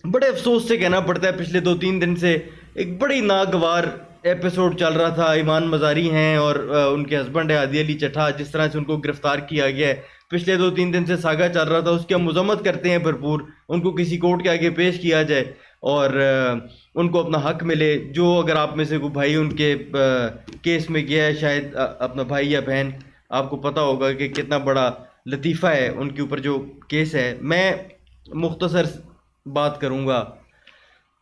بڑے افسوس سے کہنا پڑتا ہے، پچھلے 2-3 دن سے ایک بڑی ناگوار ایپیسوڈ چل رہا تھا. ایمان مزاری ہیں اور ان کے ہسبینڈ ہے عادی علی چٹھا، جس طرح سے ان کو گرفتار کیا گیا ہے. پچھلے 2-3 دن سے ساگا چل رہا تھا، اس کی ہم مذمت کرتے ہیں بھرپور. ان کو کسی کورٹ کے آگے پیش کیا جائے اور ان کو اپنا حق ملے. جو اگر آپ میں سے کوئی بھائی ان کے کیس میں گیا ہے، شاید اپنا بھائی یا بہن، آپ کو پتہ ہوگا کہ کتنا بڑا لطیفہ ہے ان کے اوپر جو کیس ہے. میں مختصر بات کروں گا.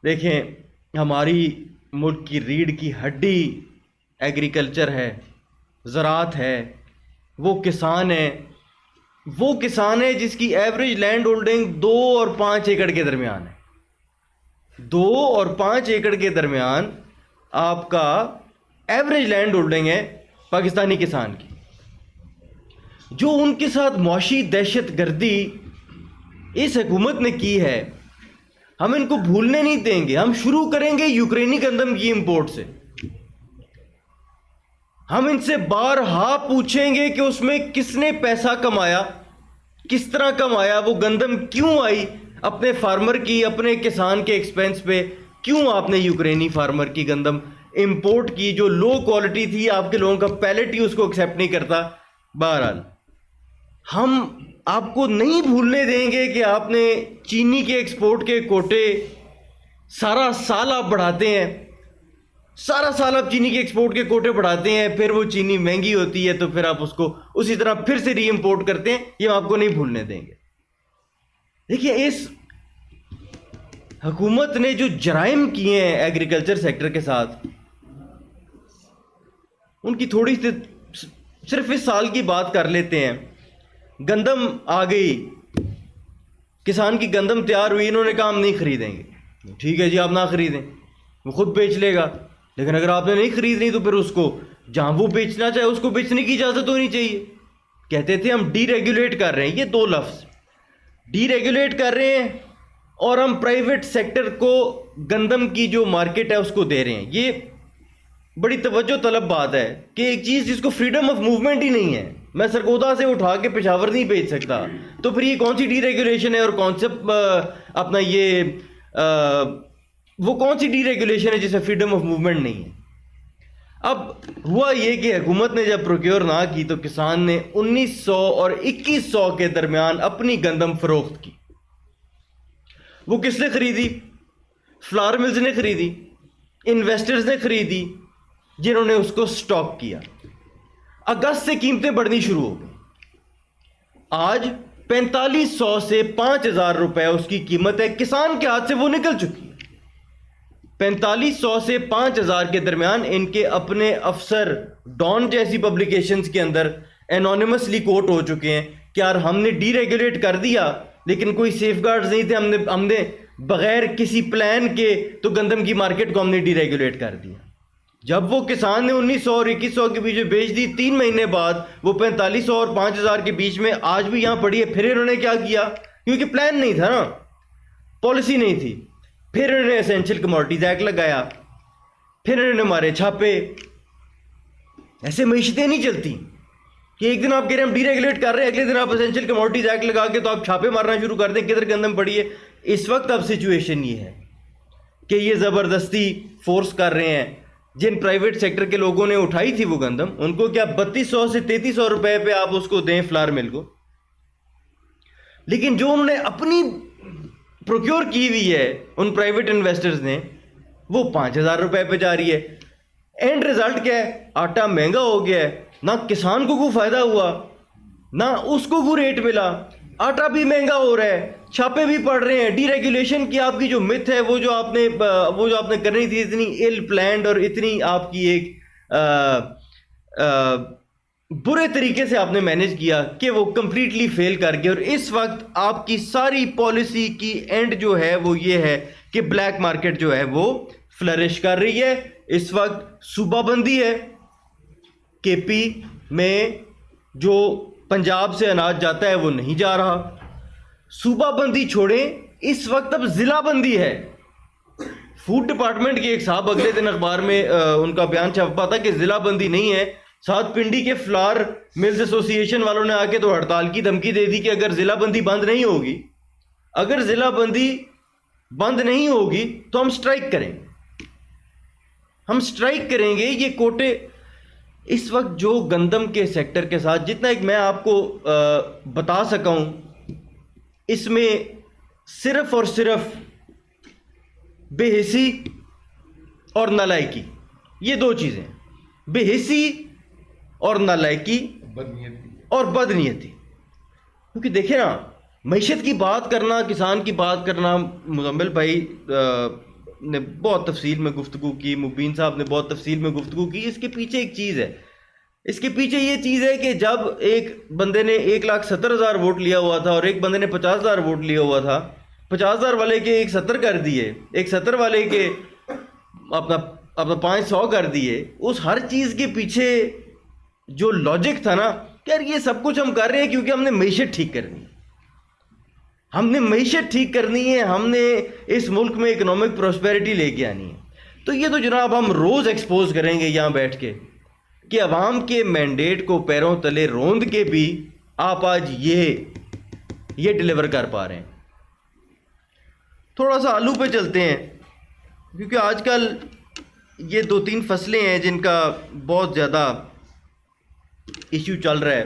دیکھیں، ہماری ملک کی ریڑھ کی ہڈی ایگریکلچر ہے، زراعت ہے. وہ کسان ہے جس کی ایوریج لینڈ ہولڈنگ 2 اور 5 ایکڑ کے درمیان ہے. 2 اور 5 ایکڑ کے درمیان آپ کا ایوریج لینڈ ہولڈنگ ہے پاکستانی کسان کی. جو ان کے ساتھ معاشی دہشت گردی اس حکومت نے کی ہے، ہم ان کو بھولنے نہیں دیں گے. ہم شروع کریں گے یوکرینی گندم کی امپورٹ سے. ہم ان سے بارہا پوچھیں گے کہ اس میں کس نے پیسہ کمایا، کس طرح کمایا، وہ گندم کیوں آئی اپنے فارمر کی، اپنے کسان کے ایکسپینس پہ. کیوں آپ نے یوکرینی فارمر کی گندم امپورٹ کی جو لو کوالٹی تھی؟ آپ کے لوگوں کا پیلٹ ہی اس کو ایکسیپٹ نہیں کرتا. بہرحال ہم آپ کو نہیں بھولنے دیں گے کہ آپ نے چینی کے ایکسپورٹ کے کوٹے سارا سال آپ بڑھاتے ہیں، سارا سال آپ چینی کے ایکسپورٹ کے کوٹے بڑھاتے ہیں، پھر وہ چینی مہنگی ہوتی ہے تو پھر آپ اس کو اسی طرح پھر سے ری امپورٹ کرتے ہیں. یہ ہم آپ کو نہیں بھولنے دیں گے. دیکھیے اس حکومت نے جو جرائم کیے ہیں ایگریکلچر سیکٹر کے ساتھ، ان کی تھوڑی سی صرف اس سال کی بات کر لیتے ہیں. گندم آ گئی، کسان کی گندم تیار ہوئی، انہوں نے کہا ہم نہیں خریدیں گے. ٹھیک ہے جی، آپ نہ خریدیں، وہ خود بیچ لے گا. لیکن اگر آپ نے نہیں خریدنی تو پھر اس کو جہاں وہ بیچنا چاہے اس کو بیچنے کی اجازت ہونی چاہیے. کہتے تھے ہم ڈی ریگولیٹ کر رہے ہیں. یہ دو لفظ ڈی ریگولیٹ کر رہے ہیں اور ہم پرائیویٹ سیکٹر کو گندم کی جو مارکیٹ ہے اس کو دے رہے ہیں. یہ بڑی توجہ طلب بات ہے کہ ایک چیز جس کو فریڈم آف موومنٹ ہی نہیں ہے، میں سرگودا سے اٹھا کے پشاور نہیں بھیج سکتا، تو پھر یہ کون سی ڈی ریگولیشن ہے اور کون سے اپنا یہ وہ کون سی ڈی ریگولیشن ہے جس میں فریڈم آف موومنٹ نہیں ہے؟ اب ہوا یہ کہ حکومت نے جب پروکیور نہ کی تو کسان نے 1900 اور 2100 کے درمیان اپنی گندم فروخت کی. وہ کس نے خریدی؟ فلاور ملز نے خریدی، انویسٹرز نے خریدی جنہوں نے اس کو سٹاک کیا. اگست سے قیمتیں بڑھنی شروع ہو گئی. آج 4500 سے 5000 روپے اس کی قیمت ہے. کسان کے ہاتھ سے وہ نکل چکی ہے. 4500 سے 5000 کے درمیان ان کے اپنے افسر ڈان جیسی پبلیکیشنز کے اندر انونیمسلی کوٹ ہو چکے ہیں کہ یار ہم نے ڈی ریگولیٹ کر دیا لیکن کوئی سیف گارڈز نہیں تھے، ہم نے بغیر کسی پلان کے تو گندم کی مارکیٹ کو ہم نے ڈی ریگولیٹ کر دیا. جب وہ کسان نے 1900 اور 2100 کے بیچ میں بیچ دی، 3 مہینے بعد وہ 4500 اور 5000 کے بیچ میں آج بھی یہاں پڑی ہے. پھر انہوں نے کیا کیا؟ کیونکہ پلان نہیں تھا نا، پالیسی نہیں تھی. پھر انہوں نے اسینشل کموڈٹیز ایکٹ لگایا، پھر انہوں نے مارے چھاپے. ایسے معیشتیں نہیں چلتی کہ ایک دن آپ کہہ رہے ہیں ہم ڈی ریگولیٹ کر رہے ہیں، اگلے دن آپ اسینشل کموڈٹیز ایکٹ لگا کے تو آپ چھاپے مارنا شروع کر دیں کدھر گندم پڑی ہے. اس وقت اب سچویشن یہ ہے کہ یہ زبردستی فورس کر رہے ہیں. جن پرائیویٹ سیکٹر کے لوگوں نے اٹھائی تھی وہ گندم، ان کو کیا 3200 سے 3300 روپے پہ آپ اس کو دیں فلاور مل کو، لیکن جو انہوں نے اپنی پروکیور کی ہوئی ہے ان پرائیویٹ انویسٹرز نے، وہ 5000 روپے پہ جا رہی ہے. اینڈ ریزلٹ کیا ہے؟ آٹا مہنگا ہو گیا ہے. نہ کسان کو کوئی فائدہ ہوا، نہ اس کو کوئی ریٹ ملا. آٹا بھی مہنگا ہو رہا ہے، چھاپے بھی پڑ رہے ہیں. ڈی ریگولیشن کی آپ کی جو مت ہے وہ جو آپ نے کرنی تھی، اتنی ایل پلانڈ اور اتنی آپ کی ایک برے طریقے سے آپ نے مینیج کیا کہ وہ کمپلیٹلی فیل کر گئے. اور اس وقت آپ کی ساری پالیسی کی اینڈ جو ہے وہ یہ ہے کہ بلیک مارکیٹ جو ہے وہ فلرش کر رہی ہے. اس وقت صوبہ بندی ہے. کے پی میں جو پنجاب سے اناج جاتا ہے وہ نہیں جا رہا. صوبہ بندی چھوڑیں، اس وقت اب ضلع بندی ہے. فوڈ ڈپارٹمنٹ کے ایک صاحب اگلے دن اخبار میں ان کا بیان چھپا تھا کہ ضلع بندی نہیں ہے. ساتھ پنڈی کے فلاور ملز ایسوسی ایشن والوں نے آ کے تو ہڑتال کی دھمکی دے دی کہ اگر ضلع بندی بند نہیں ہوگی، اگر ضلع بندی بند نہیں ہوگی تو ہم سٹرائک کریں گے. ہم سٹرائک کریں گے. یہ کوٹے اس وقت جو گندم کے سیکٹر کے ساتھ جتنا ایک میں آپ کو بتا سکا ہوں، اس میں صرف اور صرف بے حسی اور نالائکی، یہ دو چیزیں، بے حسی اور نالائکی اور بدنیتی. کیونکہ دیکھیں نا، معیشت کی بات کرنا، کسان کی بات کرنا، مزمل بھائی نے بہت تفصیل میں گفتگو کی، مبین صاحب نے بہت تفصیل میں گفتگو کی. اس کے پیچھے ایک چیز ہے، اس کے پیچھے یہ چیز ہے کہ جب ایک بندے نے 1,70,000 ووٹ لیا ہوا تھا اور ایک بندے نے 50,000 ووٹ لیا ہوا تھا، 50,000 والے کے 170 کر دیے، 170 والے کے اپنا 500 کر دیے. اس ہر چیز کے پیچھے جو لاجک تھا نا کہ یار یہ سب کچھ ہم کر رہے ہیں کیونکہ ہم نے معیشت ٹھیک کرنی ہے، ہم نے معیشت ٹھیک کرنی ہے، ہم نے اس ملک میں اکنامک پراسپیرٹی لے کے آنی ہے. تو یہ تو جناب ہم روز ایکسپوز کریں گے یہاں بیٹھ کے کہ عوام کے مینڈیٹ کو پیروں تلے روند کے بھی آپ آج یہ ڈیلیور کر پا رہے ہیں. تھوڑا سا آلو پہ چلتے ہیں. کیونکہ آج کل یہ 2-3 فصلیں ہیں جن کا بہت زیادہ ایشو چل رہا ہے.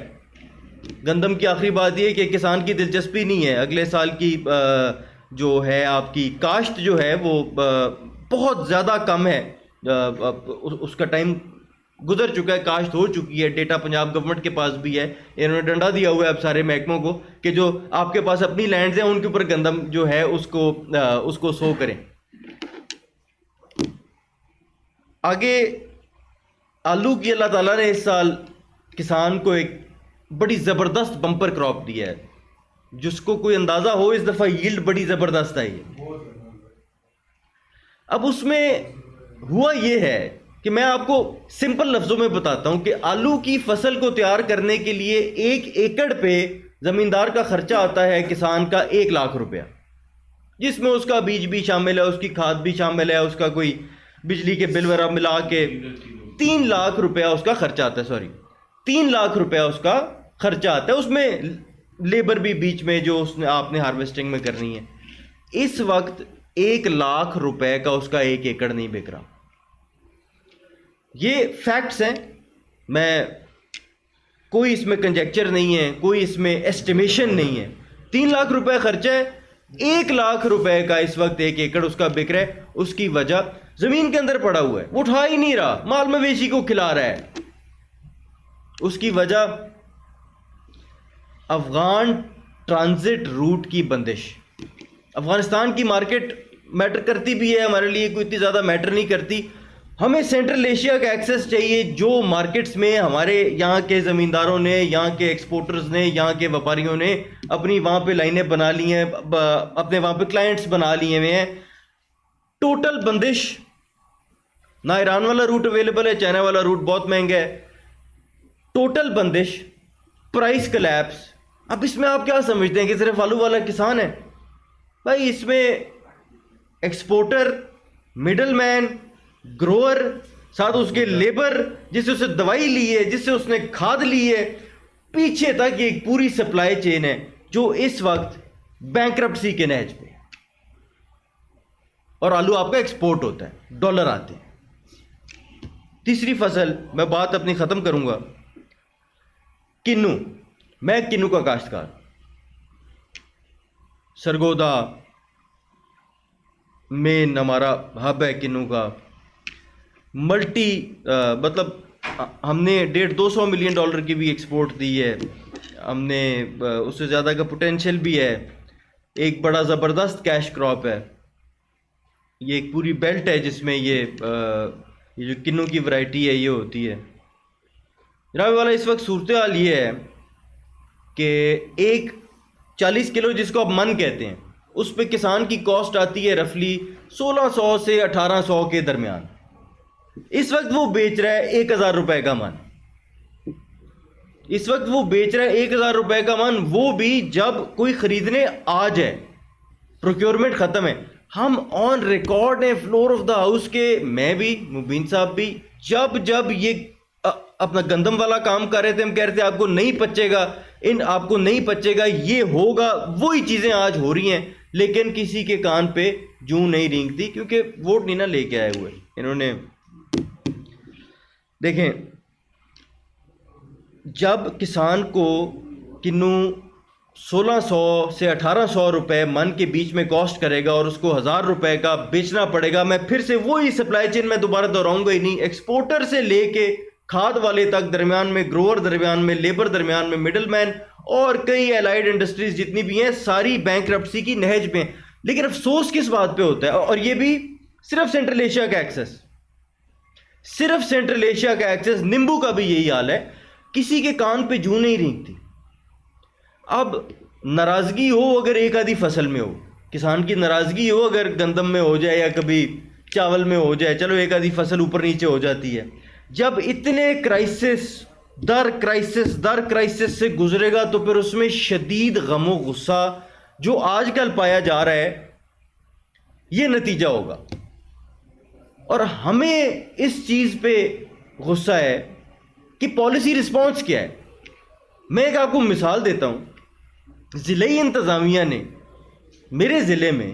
گندم کی آخری بات یہ ہے کہ کسان کی دلچسپی نہیں ہے. اگلے سال کی جو ہے آپ کی کاشت جو ہے وہ بہت زیادہ کم ہے. اس کا ٹائم گزر چکا ہے, کاشت ہو چکی ہے. ڈیٹا پنجاب گورنمنٹ کے پاس بھی ہے. انہوں نے ڈنڈا دیا ہوا ہے اب سارے محکموں کو کہ جو آپ کے پاس اپنی لینڈز ہیں ان کے اوپر گندم جو ہے اس کو سو کریں. آگے آلو کی اللہ تعالیٰ نے اس سال کسان کو ایک بڑی زبردست بمپر کراپ دیا ہے, جس کو کوئی اندازہ ہو اس دفعہ ییلڈ بڑی زبردست آئی ہے. اب اس میں ہوا یہ ہے کہ میں آپ کو سمپل لفظوں میں بتاتا ہوں کہ آلو کی فصل کو تیار کرنے کے لیے 1 ایکڑ پہ زمیندار کا خرچہ آتا ہے کسان کا 1 لاکھ روپیہ, جس میں اس کا بیج بھی شامل ہے, اس کی کھاد بھی شامل ہے, اس کا کوئی بجلی کے بل وغیرہ ملا کے 3 لاکھ روپیہ اس کا خرچہ آتا ہے. 3 لاکھ روپیہ اس کا خرچہ آتا ہے. اس میں لیبر بھی بیچ میں جو اس نے آپ نے ہارویسٹنگ میں کرنی ہے. اس وقت 1 لاکھ روپے کا اس کا 1 ایکڑ نہیں بک رہا. یہ فیکٹس ہیں, میں کوئی اس میں کنجیکچر نہیں ہے, کوئی اس میں ایسٹیمیشن نہیں ہے. 3 لاکھ روپے خرچہ ہے, 1 لاکھ روپے کا اس وقت 1 ایکڑ اس کا بک رہا ہے. اس کی وجہ زمین کے اندر پڑا ہوا ہے, وہ اٹھا ہی نہیں رہا, مال مویشی کو کھلا رہا ہے. اس کی وجہ افغان ٹرانزٹ روٹ کی بندش. افغانستان کی مارکیٹ میٹر کرتی بھی ہے, ہمارے لیے کوئی اتنی زیادہ میٹر نہیں کرتی. ہمیں سینٹرل ایشیا کا ایکسیس چاہیے, جو مارکیٹس میں ہمارے یہاں کے زمینداروں نے, یہاں کے ایکسپورٹرز نے, یہاں کے وپاریوں نے اپنی وہاں پہ لائنیں بنا لی ہیں, اپنے وہاں پہ کلائنٹس بنا لیے ہوئے ہیں. ٹوٹل بندش. نہ ایران والا روٹ اویلیبل ہے, چائنا والا روٹ بہت مہنگا ہے. ٹوٹل بندش, پرائس کلیپس. اب اس میں آپ کیا سمجھتے ہیں کہ صرف آلو والا کسان ہے؟ بھائی اس میں ایکسپورٹر, مڈل مین, گروور, ساتھ اس کے لیبر جس سے اسے دوائی لی ہے, جس سے اس نے کھاد لی ہے, پیچھے تک ایک پوری سپلائی چین ہے جو اس وقت بینکرپسی کے نہج پہ. اور آلو آپ کا ایکسپورٹ ہوتا ہے, ڈالر آتے ہیں. تیسری فصل میں بات اپنی ختم کروں گا, کنو. میں کنو کا کاشتکار, سرگودا مین ہمارا ہب ہے کنو کا. ملٹی مطلب ہم نے 150-200 ملین ڈالر کی بھی ایکسپورٹ دی ہے. ہم نے اس سے زیادہ کا پوٹینشیل بھی ہے. ایک بڑا زبردست کیش کراپ ہے. یہ ایک پوری بیلٹ ہے جس میں یہ جو کنو کی ورائٹی ہے یہ ہوتی ہے. جناب والا اس وقت صورتحال یہ ہے کہ ایک 40 کلو جس کو آپ من کہتے ہیں, اس پہ کسان کی کاسٹ آتی ہے رفلی 1600 سے 1800 کے درمیان. اس وقت وہ بیچ رہا ہے 1000 روپے کا من. اس وقت وہ بیچ رہا ہے 1000 روپے کا من, وہ بھی جب کوئی خریدنے آ جائے, پروکیورمنٹ ختم ہے. ہم آن ریکارڈ ہیں فلور آف دا ہاؤس کے, میں بھی, مبین صاحب بھی, جب یہ اپنا گندم والا کام کر رہے تھے, ہم کہہ رہے تھے آپ کو نہیں پچے گا, آپ کو نہیں پچے گا, یہ ہوگا. وہی چیزیں آج ہو رہی ہیں, لیکن کسی کے کان پہ جوں نہیں رینگتی, کیونکہ ووٹ نہیں نہ لے کے آئے ہوئے انہوں نے. دیکھیں, جب کسان کو کنو 1600 سے 1800 روپے من کے بیچ میں کاسٹ کرے گا اور اس کو 1000 روپے کا بیچنا پڑے گا, میں پھر سے وہی سپلائی چین میں دوبارہ دہراؤں گا ہی نہیں. ایکسپورٹر سے لے کے کھاد والے تک, درمیان میں گروور, درمیان میں لیبر, درمیان میں مڈل مین, اور کئی الائیڈ انڈسٹریز جتنی بھی ہیں ساری بینکرپسی کی نہج پہ. لیکن افسوس کس بات پہ ہوتا ہے, اور یہ بھی صرف سینٹرل ایشیا کا ایکسس, صرف سینٹرل ایشیا کا ایکسس. نیمبو کا بھی یہی حال ہے, کسی کے کان پہ جوں نہیں رینگتی. اب ناراضگی ہو اگر ایک آدھی فصل میں ہو, کسان کی ناراضگی ہو اگر گندم میں ہو جائے یا کبھی چاول میں ہو جائے, چلو ایک آدھی فصل اوپر نیچے ہو جاتی ہے. جب اتنے کرائسس در کرائسس سے گزرے گا تو پھر اس میں شدید غم و غصہ جو آج کل پایا جا رہا ہے یہ نتیجہ ہوگا. اور ہمیں اس چیز پہ غصہ ہے کہ پالیسی رسپانس کیا ہے. میں ایک آپ کو مثال دیتا ہوں. ضلعی انتظامیہ نے میرے ضلع میں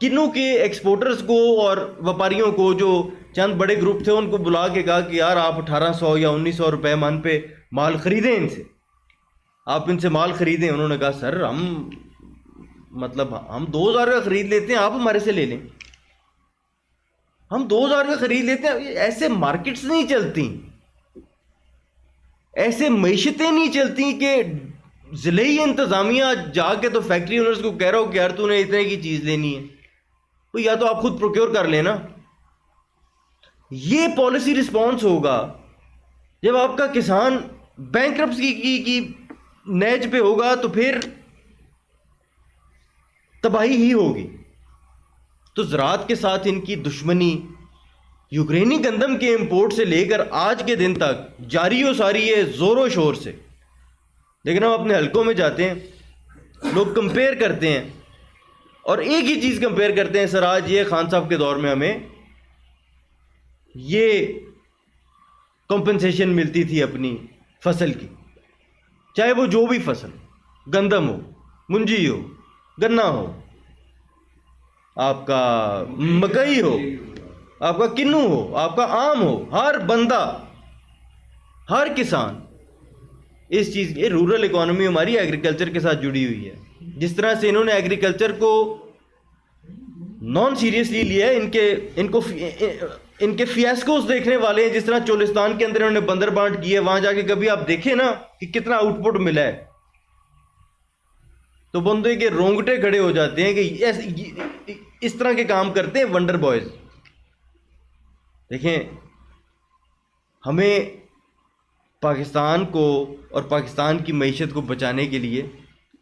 کنو کے ایکسپورٹرز کو اور وپاریوں کو جو چند بڑے گروپ تھے ان کو بلا کے کہا کہ یار آپ 1800 یا 1900 روپے من پہ مال خریدیں ان سے, آپ ان سے مال خریدیں. انہوں نے کہا سر ہم 2000 کا خرید لیتے ہیں, آپ ہمارے سے لے لیں, ہم 2000 کا خرید لیتے ہیں. ایسے مارکیٹس نہیں چلتی, ایسے معیشتیں نہیں چلتی کہ ضلعی انتظامیہ جا کے تو فیکٹری اونرز کو کہہ رہا ہو کہ یار تو نے اتنے کی چیز لینی ہے, تو یا تو آپ خود پروکیور کر لینا. یہ پالیسی رسپانس ہوگا جب آپ کا کسان بینکرپسی کی نیج پہ ہوگا, تو پھر تباہی ہی ہوگی. تو زراعت کے ساتھ ان کی دشمنی یوکرینی گندم کے امپورٹ سے لے کر آج کے دن تک جاری و ساری ہے, زور و شور سے. لیکن ہم اپنے حلقوں میں جاتے ہیں, لوگ کمپیئر کرتے ہیں اور ایک ہی چیز کمپیئر کرتے ہیں, سر آج یہ خان صاحب کے دور میں ہمیں یہ کمپنسیشن ملتی تھی اپنی فصل کی, چاہے وہ جو بھی فصل, گندم ہو, منجی ہو, گنا ہو, آپ کا مکئی ہو, آپ کا کنو ہو, آپ کا آم ہو. ہر بندہ, ہر کسان اس چیز کی, رورل اکانومی ہماری ایگریکلچر کے ساتھ جڑی ہوئی ہے. جس طرح سے انہوں نے ایگریکلچر کو نان سیریسلی لیا ہے, ان کے فیاسکوز دیکھنے والے ہیں. جس طرح چولستان کے اندر انہوں نے بندر بانٹ کی ہے, وہاں جا کے کبھی آپ دیکھیں نا کہ کتنا آؤٹ پٹ ملا ہے, تو بندے کے رونگٹے کھڑے ہو جاتے ہیں کہ اس طرح کے کام کرتے ہیں ونڈر بوائز. دیکھیں, ہمیں پاکستان کو اور پاکستان کی معیشت کو بچانے کے لیے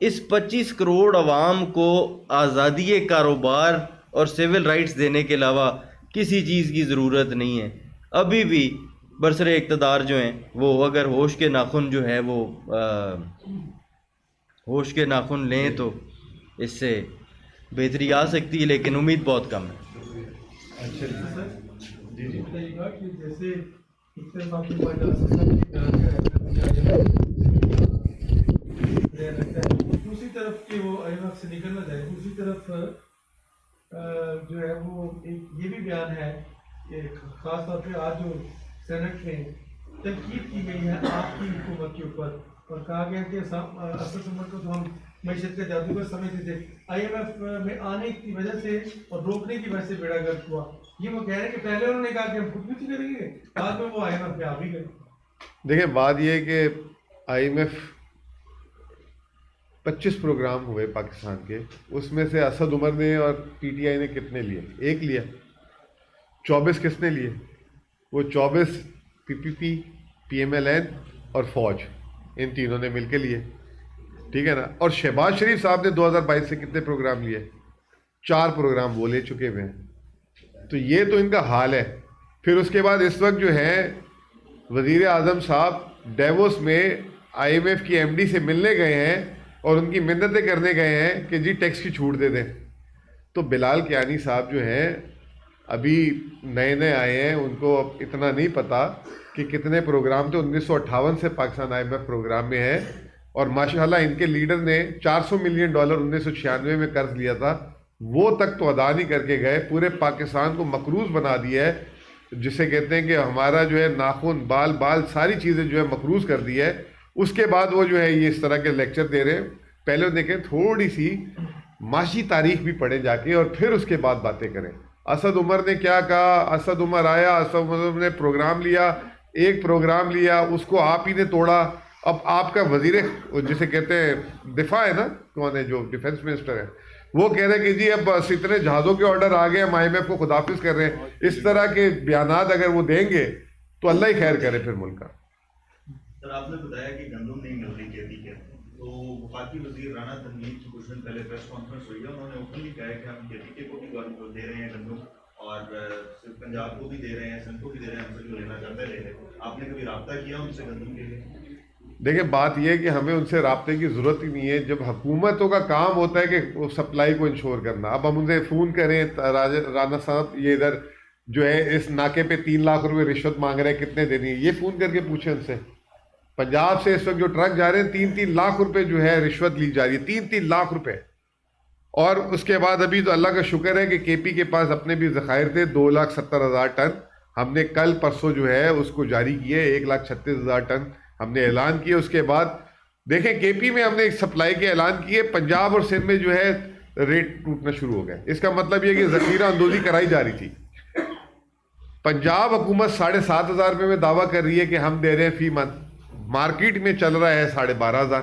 اس 25 کروڑ عوام کو آزادی کاروبار اور سول رائٹس دینے کے علاوہ کسی چیز کی ضرورت نہیں ہے. ابھی بھی برسر اقتدار جو ہیں وہ اگر ہوش کے ناخن جو ہے وہ ہوش کے ناخن لیں تو اس سے بہتری آ سکتی ہے, لیکن امید بہت کم ہے. اچھا جی جی بتائیے گا کہ جیسے ایک طرف آپ کے دوسری طرف کہ وہ آئی ایم ایف سے نکلنا چاہے, دوسری طرف جو ہے وہ ایک یہ بھی بیان ہے کہ خاص طور پہ آج جو سینٹ میں تنقید کی گئی ہے آپ کی حکومت کے اوپر, اور کہا گیا کہ اسد عمر کو تو ہم معیشت کا جادوگر سمجھتے تھے, آئی ایم ایف میں آنے کی وجہ سے اور روکنے کی وجہ سے بیڑا گرک ہوا. یہ وہ کہہ رہے ہیں کہ پہلے انہوں نے کہا کہ ہم خود بھی کریں گے, بعد میں وہ آئی ایم ایف پہ آ بھی گئے. دیکھیں بات یہ ہے کہ آئی ایم ایف 25 پروگرام ہوئے پاکستان کے, اس میں سے اسد عمر نے اور پی ٹی آئی نے کتنے لیے؟ ایک لیا. 24 کس نے لیے؟ وہ 24 پی پی پی, پی ایم ایل این اور فوج, ان تینوں نے مل کے لیے, ٹھیک ہے نا. اور شہباز شریف صاحب نے 2022 سے کتنے پروگرام لیے؟ 4 پروگرام وہ لے چکے ہوئے ہیں. تو یہ تو ان کا حال ہے. پھر اس کے بعد اس وقت جو ہے وزیر اعظم صاحب ڈیووس میں آئی ایم ایف کی ایم ڈی سے ملنے گئے ہیں اور ان کی منتیں کرنے گئے ہیں کہ جی ٹیکس کی چھوٹ دے دیں. تو بلال کیانی صاحب جو ہیں ابھی نئے آئے ہیں, ان کو اب اتنا نہیں پتہ کہ کتنے پروگرام تھے. 1958 سے Pakistan I M F program میں ہے, اور ماشاءاللہ ان کے لیڈر نے $400 ملین 1996 میں قرض لیا تھا, وہ تک تو ادا نہیں کر کے گئے. پورے پاکستان کو مقروض بنا دیا ہے, جسے کہتے ہیں کہ ہمارا جو ہے ناخن بال ساری چیزیں جو ہے مقروض کر دی ہے. اس کے بعد وہ جو ہے یہ اس طرح کے لیکچر دے رہے ہیں. پہلے دیکھیں تھوڑی سی معاشی تاریخ بھی پڑھیں جا کے, اور پھر اس کے بعد باتیں کریں. اسد عمر نے کیا کہا؟ اسد عمر آیا, اسد عمر نے پروگرام لیا, ایک پروگرام لیا, اس کو آپ ہی نے توڑا. اب آپ کا وزیر جسے کہتے ہیں دفاع ہے نا, کون ہے جو ڈیفنس منسٹر ہے, وہ کہہ رہے ہیں کہ جی اب بس اتنے جہازوں کے آرڈر آ گئے, ہم آئی ایم ایف کو خداحافظ کر رہے ہیں. اس طرح کے بیانات اگر وہ دیں گے تو اللہ ہی خیر کرے پھر ملک کا. سر آپ نے بتایا کہ گندم نہیں مل رہی کھیتی کے, تو وفاقی وزیر رانا تنویر کچھ دن پہلے پریس کانفرنس ہوئی ہے, انہوں نے اوپنلی کہا ہے کہ ہم کھیتی کے کو بھی دے رہے ہیں گندم, اور صرف پنجاب کو بھی دے رہے ہیں, سندھ کو بھی دے رہے ہیں, ہم سے جو لینا چاہتے لے رہے ہیں. آپ نے کبھی رابطہ کیا ان سے گندم کے لیے؟ دیکھیں بات یہ ہے کہ ہمیں ان سے رابطے کی ضرورت ہی نہیں ہے. جب حکومتوں کا کام ہوتا ہے کہ وہ سپلائی کو انشور کرنا, اب ہم ان سے فون کریں رانا صاحب یہ ادھر جو ہے اس ناکے پہ 3 لاکھ روپے رشوت مانگ رہے ہیں, کتنے دینی ہے, یہ فون کر کے پوچھیں ان سے. پنجاب سے اس وقت جو ٹرک جا رہے ہیں 3 لاکھ روپے جو ہے رشوت لی جا رہی ہے, 3 لاکھ روپے. اور اس کے بعد ابھی تو اللہ کا شکر ہے کہ کے پی کے پاس اپنے بھی ذخائر تھے 2,70,000 ٹن. ہم نے کل پرسوں جو ہے اس کو جاری کیے 1,36,000 ٹن ہم نے اعلان کیے. اس کے بعد دیکھیں کے پی میں ہم نے ایک سپلائی کے اعلان کیے, پنجاب اور سندھ میں جو ہے ریٹ ٹوٹنا شروع ہو گئے. اس کا مطلب یہ کہ ذخیرہ اندوزی کرائی جا رہی تھی. پنجاب حکومت 7,500 روپے میں دعویٰ کر رہی ہے کہ ہم دے رہے ہیں فی منتھ, مارکیٹ میں چل رہا ہے 12,500.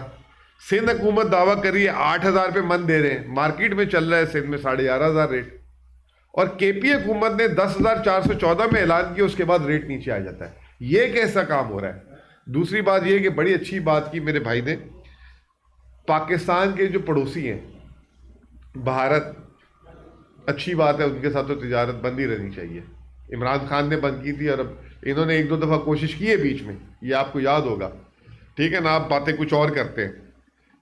سندھ حکومت دعویٰ کر رہی ہے 8,000 روپے من دے رہے ہیں, مارکیٹ میں چل رہا ہے سندھ میں 11,500 ریٹ. اور کے پی حکومت نے 10,414 میں اعلان کیا, اس کے بعد ریٹ نیچے آ جاتا ہے. یہ کیسا کام ہو رہا ہے؟ دوسری بات یہ کہ بڑی اچھی بات کی میرے بھائی نے, پاکستان کے جو پڑوسی ہیں بھارت, اچھی بات ہے, ان کے ساتھ تو تجارت بند ہی رہنی چاہیے. عمران خان نے بند کی تھی اور اب انہوں نے 1-2 دفعہ کوشش کی ہے بیچ میں, یہ آپ کو یاد ہوگا, ٹھیک ہے نا, آپ باتیں کچھ اور کرتے ہیں,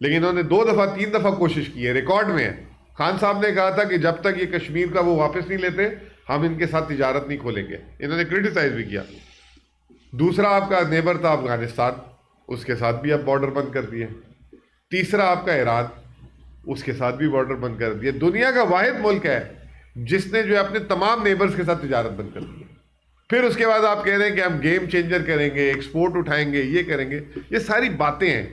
لیکن انہوں نے 2 دفعہ 3 دفعہ کوشش کی ہے, ریکارڈ میں ہے. خان صاحب نے کہا تھا کہ جب تک یہ کشمیر کا وہ واپس نہیں لیتے ہم ان کے ساتھ تجارت نہیں کھولیں گے. انہوں نے کرٹیسائز بھی کیا. دوسرا آپ کا نیبر تھا افغانستان, اس کے ساتھ بھی اب بارڈر بند کر دیے. تیسرا آپ کا ایران, اس کے ساتھ بھی بارڈر بند کر دیے. دنیا کا واحد ملک ہے جس نے جو ہے اپنے تمام نیبرز کے ساتھ تجارت بند کر دی ہے. پھر اس کے بعد آپ کہہ رہے ہیں کہ ہم گیم چینجر کریں گے, ایکسپورٹ اٹھائیں گے, یہ کریں گے. یہ ساری باتیں ہیں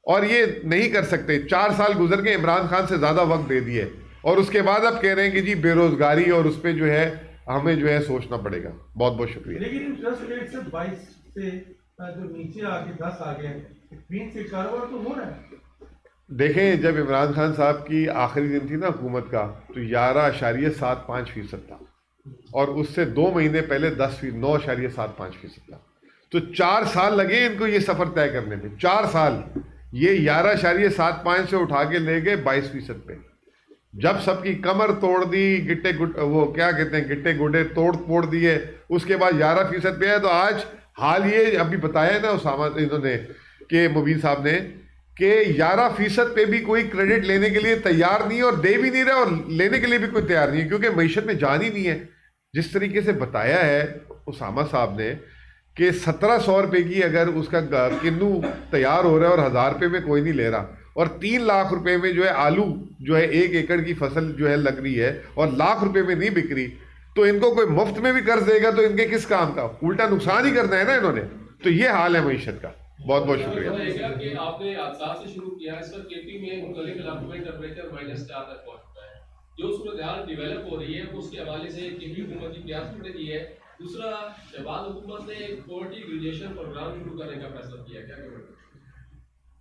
اور یہ نہیں کر سکتے. 4 سال گزر کے عمران خان سے زیادہ وقت دے دیے اور اس کے بعد آپ کہہ رہے ہیں کہ جی بے روزگاری اور اس پہ جو ہے ہمیں جو ہے سوچنا پڑے گا. بہت بہت شکریہ. لیکن انٹرسٹ ریٹ سے 22 سے جو نیچے آ کے 10 آ گئے, بین سے کاروبار تو ہو رہا ہے. دیکھیں جب عمران خان صاحب کی آخری دن تھی نا حکومت کا تو 11.75% تھا اور اس سے 2 مہینے پہلے 9.75% تھا. تو 4 سال لگے ان کو یہ سفر طے کرنے میں. 4 سال یہ 11.75 سے اٹھا کے لے گئے 22% پہ. جب سب کی کمر توڑ دی, وہ کیا کہتے ہیں گٹے گوڈے توڑ پھوڑ دیے, اس کے بعد 11% پہ ہے. تو آج حال یہ ابھی بتایا نا اسامہ انہوں نے کہ مبین صاحب نے کہ 11% پہ بھی کوئی کریڈٹ لینے کے لیے تیار نہیں اور دے بھی نہیں رہا اور لینے کے لیے بھی کوئی تیار نہیں ہے, کیونکہ معیشت میں جان ہی نہیں ہے. جس طریقے سے بتایا ہے اسامہ صاحب نے کہ 1,700 روپے کی اگر اس کا کنو تیار ہو رہا ہے اور 1,000 روپے میں کوئی نہیں لے رہا, اور 3 لاکھ روپے میں جو ہے آلو جو ہے 1 ایکڑ کی فصل جو ہے لگ رہی ہے اور لاکھ روپے میں نہیں بک رہی, تو ان کو کوئی مفت میں بھی قرض دے گا تو ان کے کس کام کا, الٹا نقصان ہی کرنا ہے نا انہوں نے. تو یہ حال ہے معیشت کا. بہت بہت شکریہ. آپ نے حادثات سے شروع کیا, اس وقت کے پی میں مختلف علاقوں میں ٹیمپریچر -4 تک پہنچ چکا ہے. جو صورتحال ڈیولپ ہو رہی ہے اس کے حوالے سے کے پی حکومت کی پیاس پڑ رہی ہے. دوسرا, شہباز حکومت نے پاورٹی گریجویشن پروگرام شروع کرنے کا فیصلہ کیا, کیا کہیں گے؟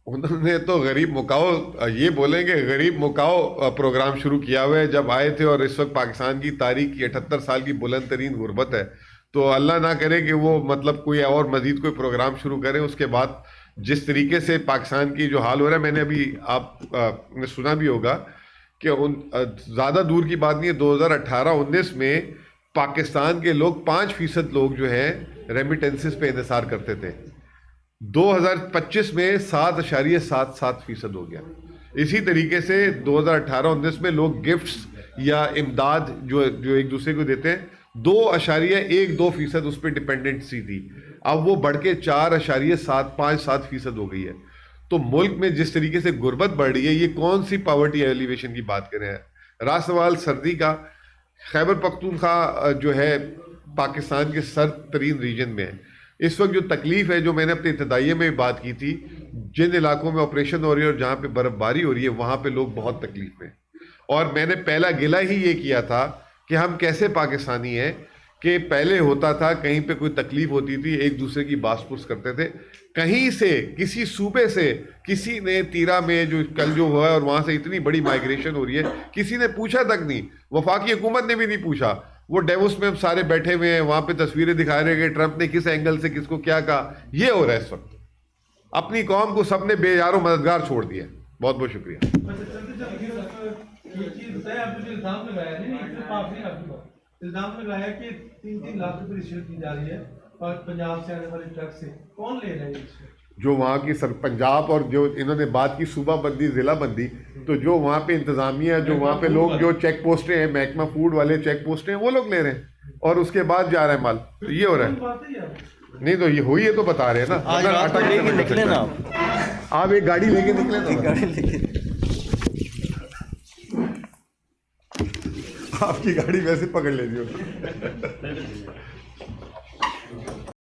انہوں نے تو غریب مکاؤ, یہ بولیں کہ غریب مکاؤ پروگرام شروع کیا ہوا ہے جب آئے تھے, اور اس وقت پاکستان کی تاریخ کی 78 سال کی بلند ترین غربت ہے. تو اللہ نہ کرے کہ وہ مطلب کوئی اور مزید کوئی پروگرام شروع کریں. اس کے بعد جس طریقے سے پاکستان کی جو حال ہو رہا ہے, میں نے ابھی آپ نے سنا بھی ہوگا کہ زیادہ دور کی بات نہیں ہے, 2018-19 میں پاکستان کے لوگ 5% لوگ جو ہیں ریمیٹنسز پہ انحصار کرتے تھے. 2025 میں 7.77% ہو گیا. اسی طریقے سے 2018-19 میں لوگ گفٹس یا امداد جو ایک دوسرے کو دیتے ہیں 2.12% اس پہ ڈپینڈنسی تھی, اب وہ بڑھ کے 4.757% ہو گئی ہے. تو ملک میں جس طریقے سے غربت بڑھ رہی ہے, یہ کون سی پاورٹی ایلیویشن کی بات کریں. راست سوال سردی کا, خیبر پختونخوا جو ہے پاکستان کے سرد ترین ریجن میں ہے. اس وقت جو تکلیف ہے, جو میں نے اپنے ابتدائیے میں بات کی تھی, جن علاقوں میں آپریشن ہو رہی ہے اور جہاں پہ برف باری ہو رہی ہے وہاں پہ لوگ بہت تکلیف میں. اور میں نے پہلا گلہ ہی یہ کیا تھا کہ ہم کیسے پاکستانی ہیں کہ پہلے ہوتا تھا کہیں پہ کوئی تکلیف ہوتی تھی ایک دوسرے کی باس پرس کرتے تھے, کہیں سے کسی صوبے سے کسی نے تیرا میں جو کل جو ہوا ہے اور وہاں سے اتنی بڑی مائیگریشن ہو رہی ہے, کسی نے پوچھا تک نہیں, وفاقی حکومت نے بھی نہیں پوچھا. وہ ڈیوس میں ہم سارے بیٹھے ہوئے ہیں, وہاں پہ تصویریں دکھا رہے کہ ٹرمپ نے کس اینگل سے کس کو کیا کہا. یہ ہو رہا ہے اس وقت. اپنی قوم کو سب نے بے یار و مددگار چھوڑ دیا. بہت بہت شکریہ. یہ چیز بتایا آپ نے, جو الزام لگایا الزام لگایا کہ 3 لاکھ روپے رشوت دی جا رہی ہے اور پنجاب سے آنے والے ٹرک سے, کون لے رہا ہے یہ؟ جو وہاں کی پنجاب, اور جو انہوں نے بات کی صوبہ بندی ضلع بندی, تو جو وہاں پہ انتظامیہ, جو وہاں پہ لوگ جو چیک پوسٹیں ہیں, محکمہ فوڈ والے چیک پوسٹیں ہیں, وہ لوگ لے رہے ہیں اور اس کے بعد جا رہا ہے مال. تو یہ ہو رہا ہے. نہیں تو یہ ہوئی ہے تو بتا رہے ہیں نا. آج رات کو لے کے نکلے نا آپ ایک گاڑی لے کے نکلے نا. گاڑی لے کے آپ کی گاڑی ویسے پکڑ لیتی ہو.